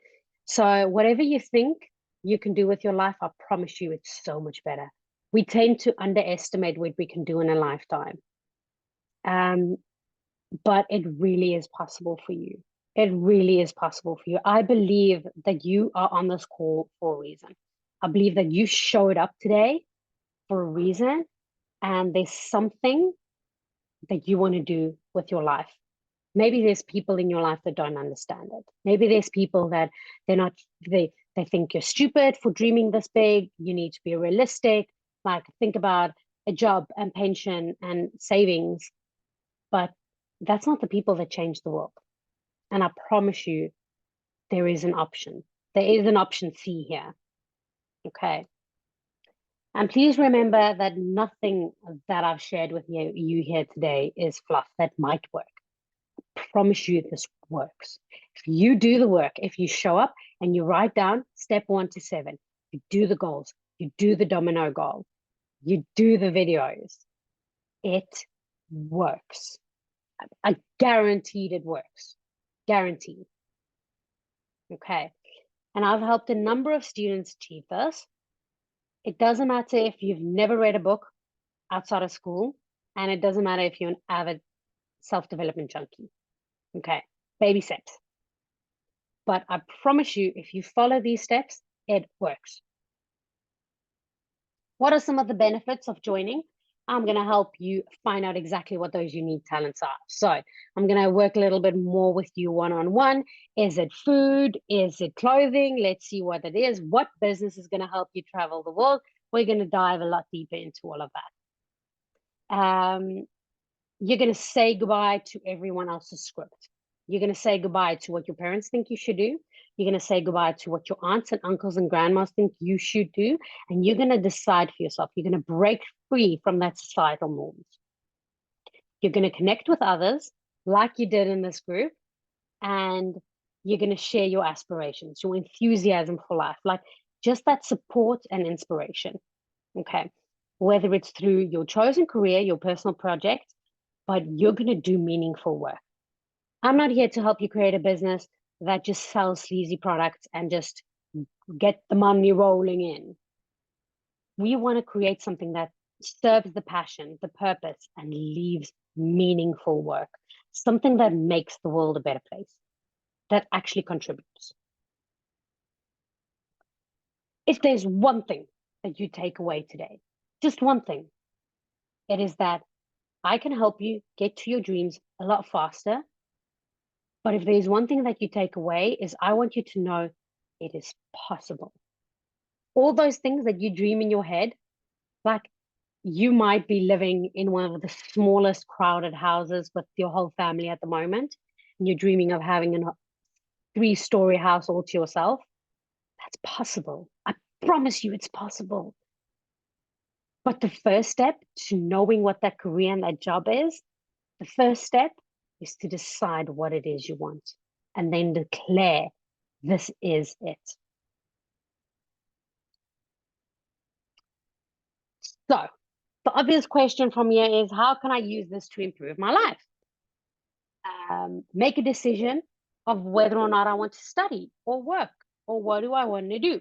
So whatever you think you can do with your life, I promise you it's so much better. We tend to underestimate what we can do in a lifetime. But it really is possible for you. It really is possible for you. I believe that you are on this call for a reason. I believe that you showed up today for a reason, and there's something that you want to do with your life. Maybe there's people in your life that don't understand it. Maybe there's people that they think you're stupid for dreaming this big. You need to be realistic. Like, think about a job and pension and savings. But that's not the people that change the world. And I promise you, there is an option. There is an option C here. Okay. And please remember that nothing that I've shared with you here today is fluff. That might work. I promise you this works. If you do the work, if you show up and you write down step 1 to 7, you do the goals, you do the domino goal, you do the videos, it works. I guaranteed it works. Guaranteed. Okay. And I've helped a number of students achieve this. It doesn't matter if you've never read a book outside of school, and it doesn't matter if you're an avid self-development junkie. Okay. Baby steps. But I promise you, if you follow these steps, it works. What are some of the benefits of joining? I'm going to help you find out exactly what those unique talents are. So I'm going to work a little bit more with you one-on-one. Is it food? Is it clothing? Let's see what it is. What business is going to help you travel the world? We're going to dive a lot deeper into all of that. You're going to say goodbye to everyone else's script. You're going to say goodbye to what your parents think you should do. You're going to say goodbye to what your aunts and uncles and grandmas think you should do. And you're going to decide for yourself. You're going to break free from that societal norms. You're going to connect with others like you did in this group. And you're going to share your aspirations, your enthusiasm for life, like just that support and inspiration. Okay. Whether it's through your chosen career, your personal project, but you're going to do meaningful work. I'm not here to help you create a business that just sells sleazy products and just get the money rolling in. We want to create something that serves the passion, the purpose, and leaves meaningful work. Something that makes the world a better place, that actually contributes. If there's one thing that you take away today, just one thing, it is that I can help you get to your dreams a lot faster. But if there's one thing that you take away is I want you to know it is possible. All those things that you dream in your head, like you might be living in one of the smallest crowded houses with your whole family at the moment, and you're dreaming of having a 3-story house all to yourself. That's possible. I promise you it's possible. But the first step to knowing what that career and that job is, the first step is to decide what it is you want and then declare this is it. So the obvious question from here is, how can I use this to improve my life? Make a decision of whether or not I want to study or work, or what do I want to do?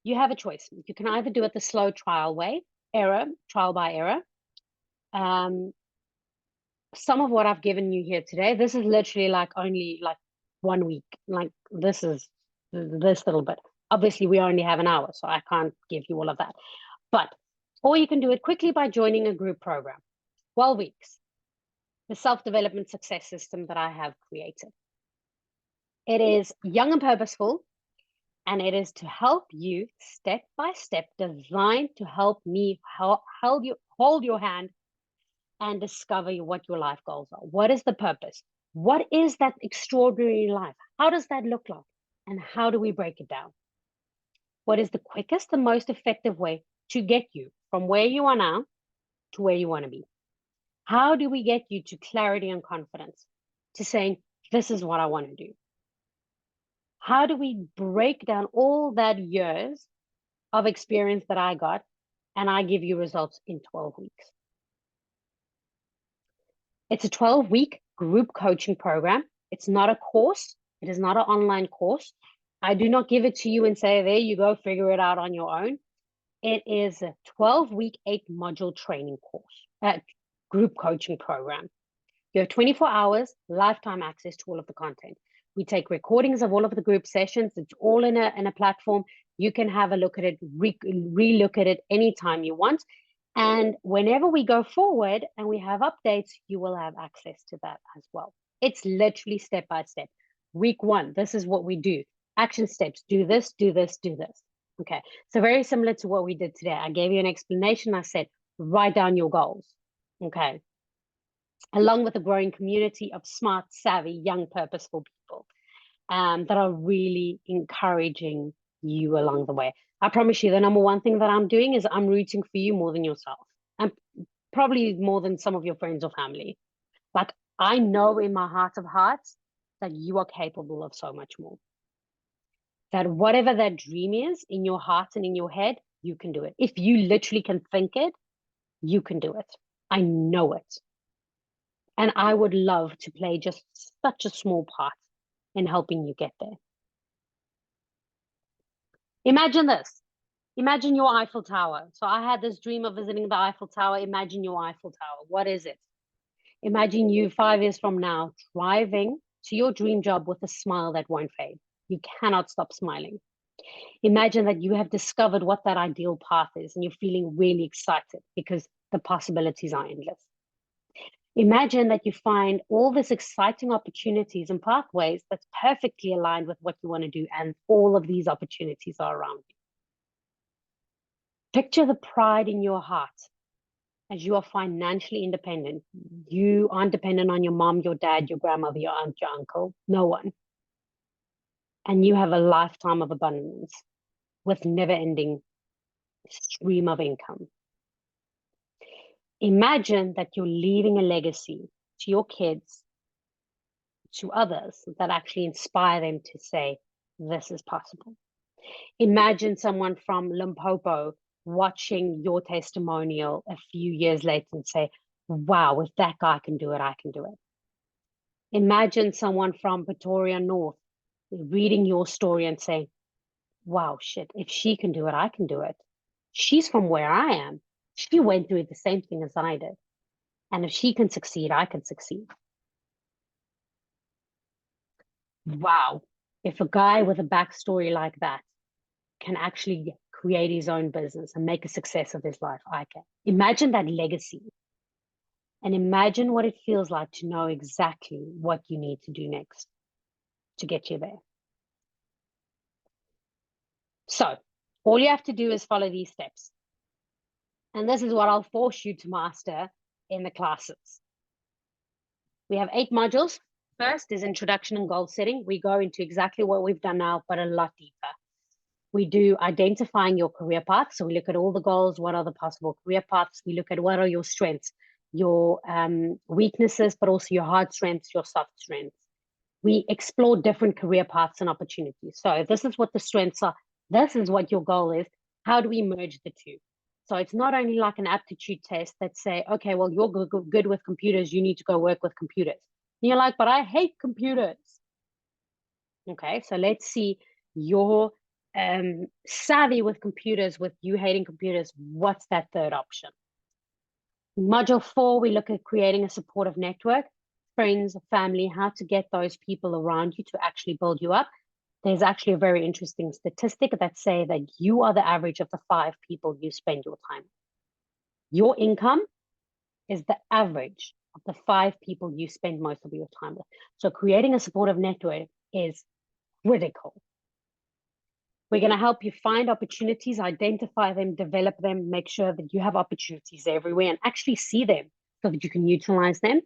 You have a choice. You can either do it the slow trial way, trial by error. Some of what I've given you here today, this is literally like only like 1 week. Like this is this little bit. Obviously, we only have an hour, so I can't give you all of that. But or you can do it quickly by joining a group program. 12 weeks. The self-development success system that I have created. It is young and purposeful, and it is to help you step by step, designed to help me hold your hand and discover what your life goals are. What is the purpose? What is that extraordinary life? How does that look like? And how do we break it down? What is the quickest and most effective way to get you from where you are now to where you want to be? How do we get you to clarity and confidence, to saying, this is what I want to do? How do we break down all that years of experience that I got and I give you results in 12 weeks? It's a 12-week group coaching program. It's not a course. It is not an online course. I do not give it to you and say, there you go, figure it out on your own. It is a 12-week, 8-module training course, group coaching program. You have 24 hours, lifetime access to all of the content. We take recordings of all of the group sessions. It's all in a platform. You can have a look at it, re-look at it anytime you want. And whenever we go forward and we have updates, you will have access to that as well. It's literally step by step. Week 1, this is what we do. Action steps, do this, do this, do this. Okay, so very similar to what we did today. I gave you an explanation. I said, write down your goals. Okay, along with a growing community of smart, savvy, young, purposeful people that are really encouraging you along the way. I promise you, the number one thing that I'm doing is I'm rooting for you more than yourself, and probably more than some of your friends or family. Like, I know in my heart of hearts that you are capable of so much more. That whatever that dream is in your heart and in your head, you can do it. If you literally can think it, you can do it. I know it. And I would love to play just such a small part in helping you get there. Imagine this. Imagine your Eiffel Tower. So I had this dream of visiting the Eiffel Tower. Imagine your Eiffel Tower. What is it? Imagine you 5 years from now driving to your dream job with a smile that won't fade. You cannot stop smiling. Imagine that you have discovered what that ideal path is and you're feeling really excited because the possibilities are endless. Imagine that you find all these exciting opportunities and pathways that's perfectly aligned with what you want to do, and all of these opportunities are around you. Picture the pride in your heart as you are financially independent. You aren't dependent on your mom, your dad, your grandmother, your aunt, your uncle, no one. And you have a lifetime of abundance with never-ending stream of income. Imagine that you're leaving a legacy to your kids, to others, that actually inspire them to say, this is possible. Imagine someone from Limpopo watching your testimonial a few years later and say, wow, if that guy can do it, I can do it. Imagine someone from Pretoria North reading your story and saying, wow, shit, if she can do it, I can do it. She's from where I am. She went through the same thing as I did. And if she can succeed, I can succeed. Wow. If a guy with a backstory like that can actually create his own business and make a success of his life, I can. Imagine that legacy. And imagine what it feels like to know exactly what you need to do next to get you there. So all you have to do is follow these steps. And this is what I'll force you to master in the classes. We have 8 modules. First is introduction and goal setting. We go into exactly what we've done now, but a lot deeper. We do identifying your career path. So we look at all the goals. What are the possible career paths? We look at what are your strengths, your weaknesses, but also your hard strengths, your soft strengths. We explore different career paths and opportunities. So this is what the strengths are. This is what your goal is. How do we merge the two? So it's not only like an aptitude test that say, okay, well, you're good with computers. You need to go work with computers. And you're like, but I hate computers. Okay, so let's see your savvy with computers, with you hating computers. What's that third option? Module 4, we look at creating a supportive network, friends, family, how to get those people around you to actually build you up. There's actually a very interesting statistic that say that you are the average of the 5 people you spend your time with. Your income is the average of the 5 people you spend most of your time with. So creating a supportive network is critical. We're going to help you find opportunities, identify them, develop them, make sure that you have opportunities everywhere and actually see them so that you can utilize them.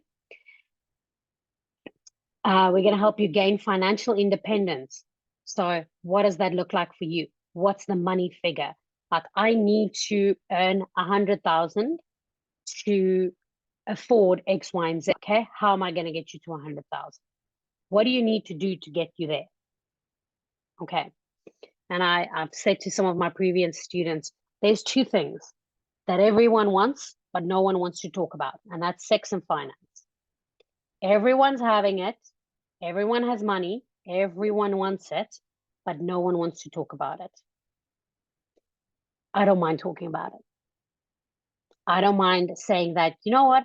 We're going to help you gain financial independence. So what does that look like for you? What's the money figure? Like, I need to earn 100,000 to afford X, Y, and Z. Okay, how am I going to get you to 100,000? What do you need to do to get you there? Okay. And I've said to some of my previous students, there's 2 things that everyone wants, but no one wants to talk about, and that's sex and finance. Everyone's having it. Everyone has money. Everyone wants it, but no one wants to talk about it. I don't mind talking about it. I don't mind saying that, you know what?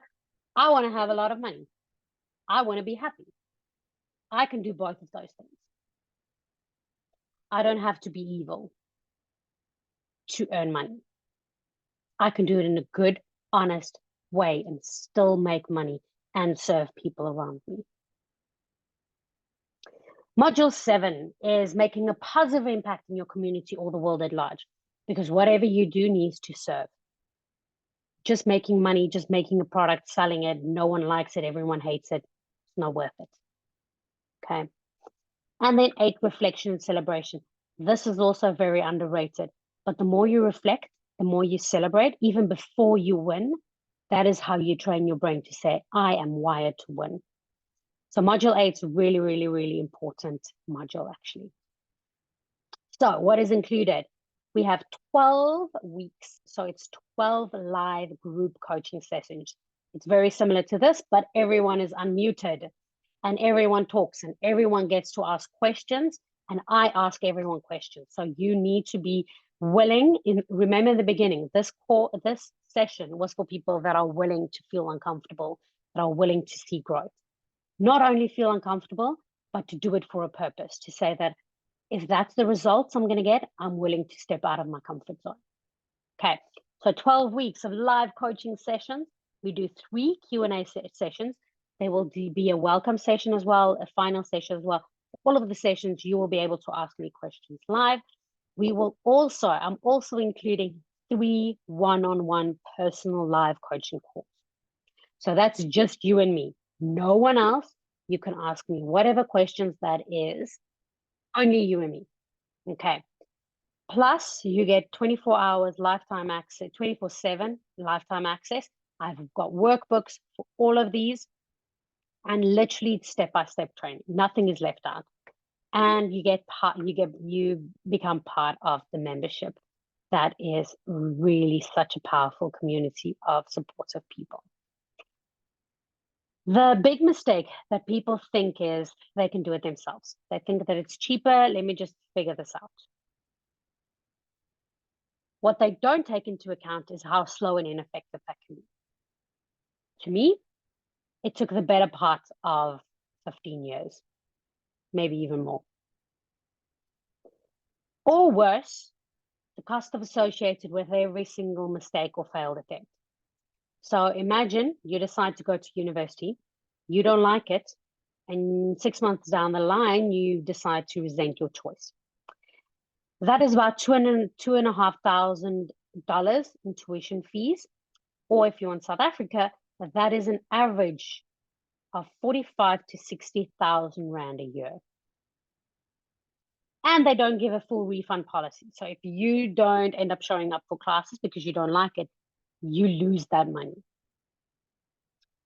I want to have a lot of money. I want to be happy. I can do both of those things. I don't have to be evil to earn money. I can do it in a good, honest way and still make money and serve people around me. Module 7 is making a positive impact in your community or the world at large, because whatever you do needs to serve. Just making money, just making a product, selling it, no one likes it, everyone hates it, it's not worth it. Okay. And then 8, reflection and celebration. This is also very underrated, but the more you reflect, the more you celebrate, even before you win. That is how you train your brain to say, I am wired to win. So module 8 is really, really, really important module, actually. So what is included? We have 12 weeks. So it's 12 live group coaching sessions. It's very similar to this, but everyone is unmuted and everyone talks and everyone gets to ask questions. And I ask everyone questions. So you need to be willing. Remember in the beginning, this session was for people that are willing to feel uncomfortable, that are willing to see growth. Not only feel uncomfortable, but to do it for a purpose, to say that if that's the results I'm going to get, I'm willing to step out of my comfort zone. Okay, So 12 weeks of live coaching sessions. We do 3 Q&A sessions. There will be a welcome session as well, a final session as well. All of the sessions, you will be able to ask me questions live. I'm also including 3 one-on-one personal live coaching calls. So that's just you and me, no one else. You can ask me whatever questions that is, only you and me, okay? Plus, you get 24 hours lifetime access, 24/7 lifetime access. I've got workbooks for all of these and literally step-by-step training. Nothing is left out. And you become part of the membership. That is really such a powerful community of supportive people. The big mistake that people think is they can do it themselves. They think that it's cheaper. Let me just figure this out. What they don't take into account is how slow and ineffective that can be. To me, it took the better part of 15 years, maybe even more. Or worse, the cost associated with every single mistake or failed attempt. So imagine you decide to go to university, you don't like it, and 6 months down the line, you decide to resent your choice. That is about $2,500 in tuition fees. Or if you're in South Africa, that is an average of 45 to 60,000 Rand a year. And they don't give a full refund policy. So if you don't end up showing up for classes because you don't like it, you lose that money.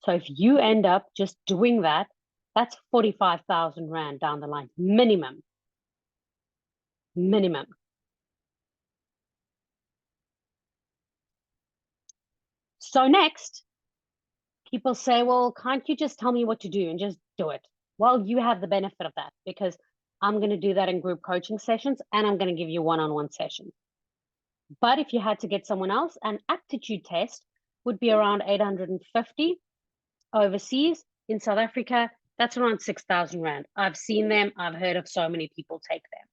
So if you end up just doing that, that's 45,000 Rand down the line, minimum. Minimum. So next, people say, well, can't you just tell me what to do and just do it? Well, you have the benefit of that because I'm going to do that in group coaching sessions and I'm going to give you one-on-one sessions. But if you had to get someone else, an aptitude test would be around 850 overseas. In South Africa, that's around 6,000 Rand. I've seen them. I've heard of so many people take them.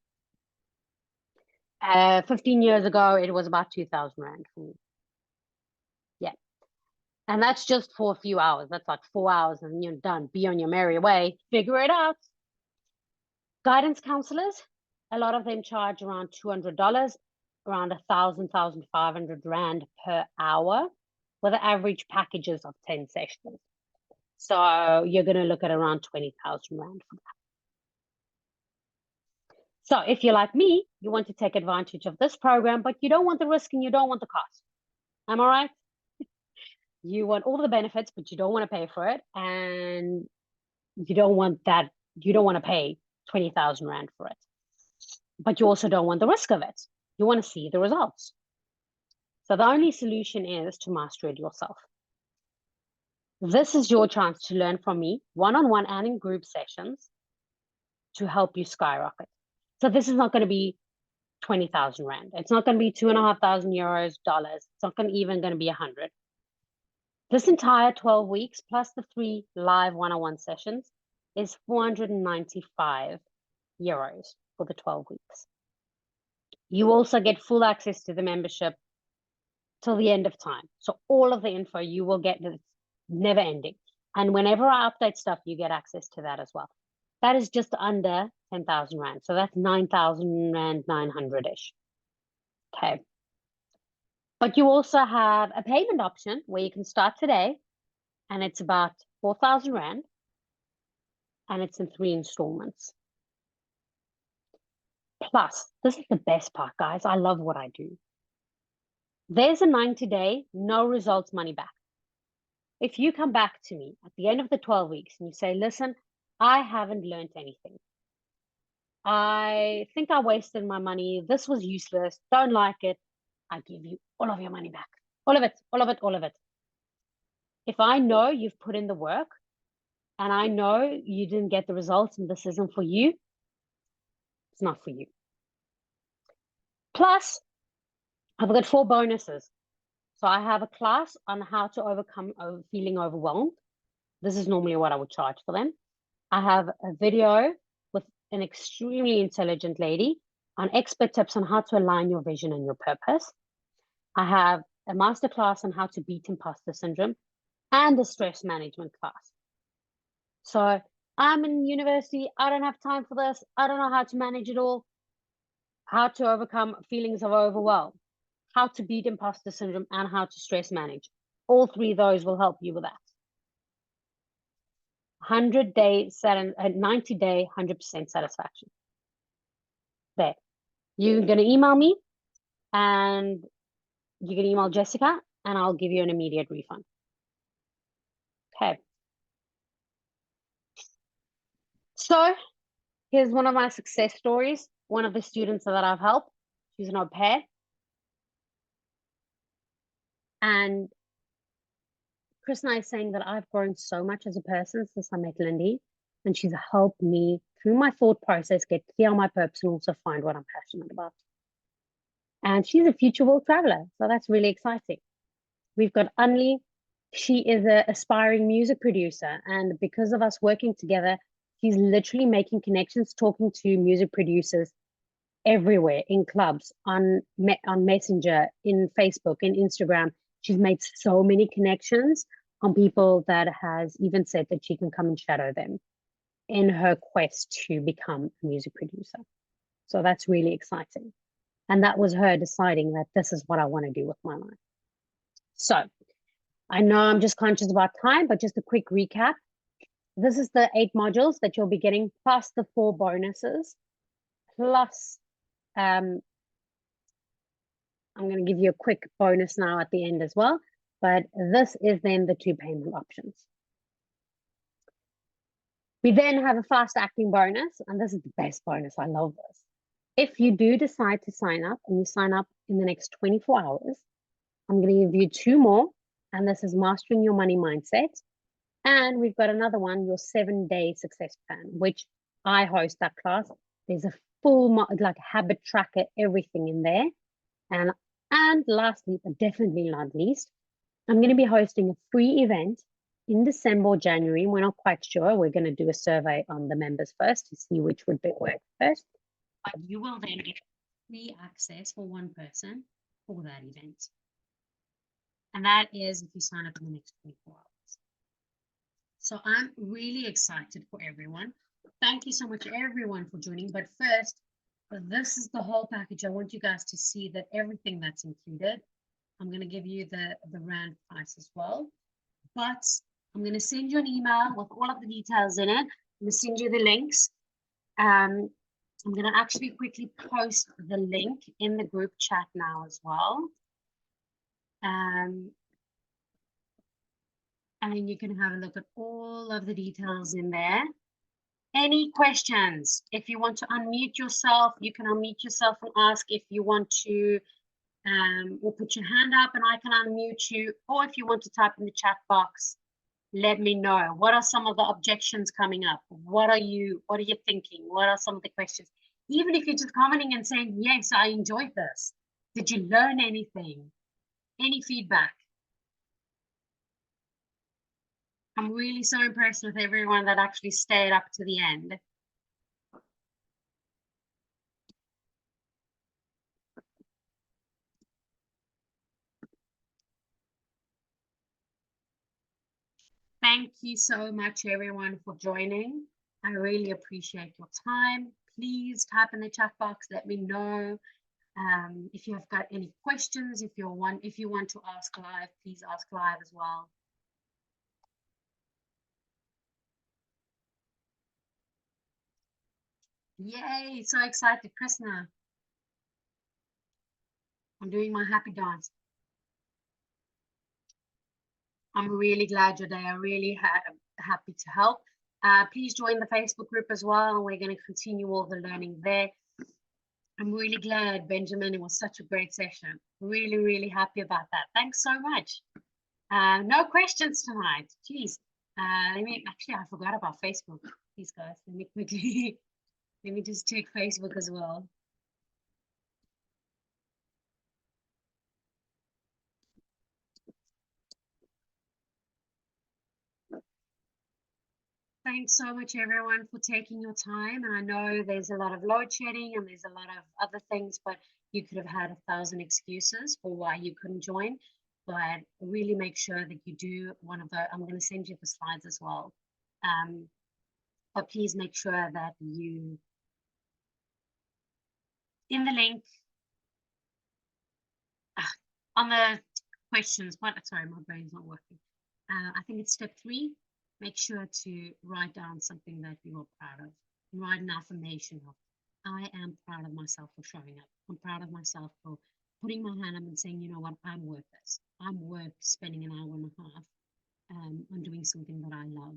15 years ago, it was about 2,000 Rand for me. Yeah. And that's just for a few hours. That's like 4 hours and you're done. Be on your merry way. Figure it out. Guidance counselors, a lot of them charge around $200, around 1,000, 1,500 Rand per hour, with the average packages of 10 sessions. So you're going to look at around 20,000 Rand for that. So if you're like me, you want to take advantage of this program, but you don't want the risk and you don't want the cost. Am I right? You want all the benefits, but you don't want to pay for it. And you don't want that. You don't want to pay 20,000 Rand for it. But you also don't want the risk of it. You want to see the results. So the only solution is to master it yourself. This is your chance to learn from me, one-on-one and in group sessions, to help you skyrocket. So this is not going to be 20,000 Rand. It's not going to be 2,500 euros, dollars. It's not even going to be 100. This entire 12 weeks plus the 3 live one-on-one sessions is 495 euros for the 12 weeks. You also get full access to the membership till the end of time. So all of the info you will get, it's never ending. And whenever I update stuff, you get access to that as well. That is just under 10,000 Rand. So that's 9,000 Rand, 900-ish. Okay. But you also have a payment option where you can start today, and it's about 4,000 Rand, and it's in 3 installments. Plus, this is the best part, guys. I love what I do. There's a 90-day, no results, money back. If you come back to me at the end of the 12 weeks and you say, listen, I haven't learned anything. I think I wasted my money. This was useless. Don't like it. I give you all of your money back. All of it, all of it, all of it. If I know you've put in the work and I know you didn't get the results and this isn't for you, it's not for you. Plus, I've got 4 bonuses. So I have a class on how to overcome feeling overwhelmed. This is normally what I would charge for them. I have a video with an extremely intelligent lady on expert tips on how to align your vision and your purpose. I have a masterclass on how to beat imposter syndrome, and a stress management class. So I'm in university, I don't have time for this, I don't know how to manage it all, how to overcome feelings of overwhelm, how to beat imposter syndrome, and how to stress manage. All three of those will help you with that. 100-day, 90-day, 100% satisfaction. There. You're going to email me and you can email Jessica and I'll give you an immediate refund. Okay. So here's one of my success stories. One of the students that I've helped, she's an au pair. And Krishna is saying that I've grown so much as a person since I met Lindy, and she's helped me through my thought process get clear on my purpose and also find what I'm passionate about. And she's a future world traveler, so that's really exciting. We've got Unli. She is an aspiring music producer, and because of us working together, she's literally making connections, talking to music producers everywhere, in clubs, on Messenger, in Facebook, in Instagram. She's made so many connections on people that has even said that she can come and shadow them in her quest to become a music producer. So that's really exciting. And that was her deciding that this is what I want to do with my life. So I know I'm just conscious about time, but just a quick recap. This is the 8 modules that you'll be getting, plus the 4 bonuses, plus I'm going to give you a quick bonus now at the end as well, but this is then the 2 payment options. We then have a fast acting bonus, and this is the best bonus. I love this. If you do decide to sign up and you sign up in the next 24 hours, I'm going to give you 2 more, and this is Mastering Your Money Mindset. And we've got another one, your 7-day success plan, which I host that class. There's a full like habit tracker, everything in there. And lastly, but definitely not least, I'm going to be hosting a free event in December or January. We're not quite sure. We're going to do a survey on the members first to see which would work first. But you will then get free access for one person for that event. And that is if you sign up in the next 24 hours. So I'm really excited for everyone. Thank you so much, everyone, for joining. But first, this is the whole package. I want you guys to see that everything that's included. I'm going to give you the rand price as well. But I'm going to send you an email with all of the details in it. I'm going to send you the links. I'm going to actually quickly post the link in the group chat now as well. And then you can have a look at all of the details in there. Any questions? If you want to unmute yourself, you can unmute yourself and ask. If you want to or put your hand up and I can unmute you, or if you want to type in the chat box, let me know. What are some of the objections coming up? What are you thinking? What are some of the questions? Even if you're just commenting and saying, yes, I enjoyed this. Did you learn anything? Any feedback? I'm really so impressed with everyone that actually stayed up to the end. Thank you so much, everyone, for joining. I really appreciate your time. Please type in the chat box. Let me know if you have got any questions. If you want to ask live, please ask live as well. Yay! So excited, Krishna. I'm doing my happy dance. I'm really glad you're there. I'm really happy to help. Please join the Facebook group as well. We're going to continue all the learning there. I'm really glad, Benjamin. It was such a great session. Really, really happy about that. Thanks so much. No questions tonight. Jeez. Actually, I forgot about Facebook. Please, guys, let me quickly, let me just check Facebook as well. Thanks so much, everyone, for taking your time. And I know there's a lot of load shedding and there's a lot of other things, but You could have had 1,000 excuses for why you couldn't join, but really make sure that you do one of the, I'm going to send you the slides as well. But please make sure that you, in the link, on the questions, sorry, my brain's not working. I think it's step 3. Make sure to write down something that you're proud of. Write an affirmation of, I am proud of myself for showing up. I'm proud of myself for putting my hand up and saying, you know what, I'm worth this. I'm worth spending an hour and a half on doing something that I love,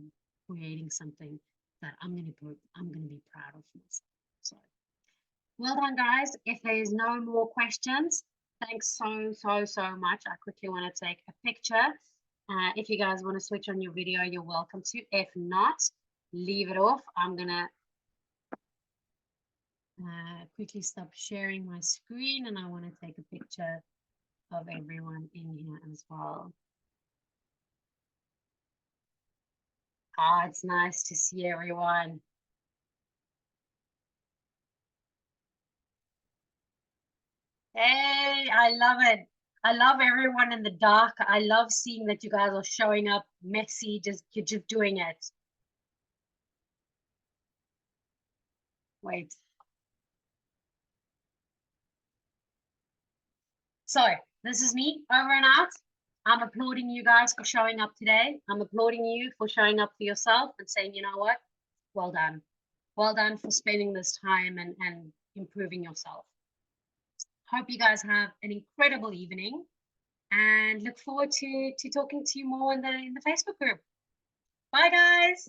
creating something that I'm going to be proud of myself. So, well done, guys. If there's no more questions, thanks so much. I quickly want to take a picture. If you guys want to switch on your video, you're welcome to. If not, leave it off. I'm going to quickly stop sharing my screen, and I want to take a picture of everyone in here as well. It's nice to see everyone. Hey, I love it. I love everyone in the dark. I love seeing that you guys are showing up messy, you're just doing it. Wait. So this is me over and out. I'm applauding you guys for showing up today. I'm applauding you for showing up for yourself and saying, you know what? Well done. Well done for spending this time and improving yourself. Hope you guys have an incredible evening and look forward to talking to you more in the Facebook group. Bye, guys.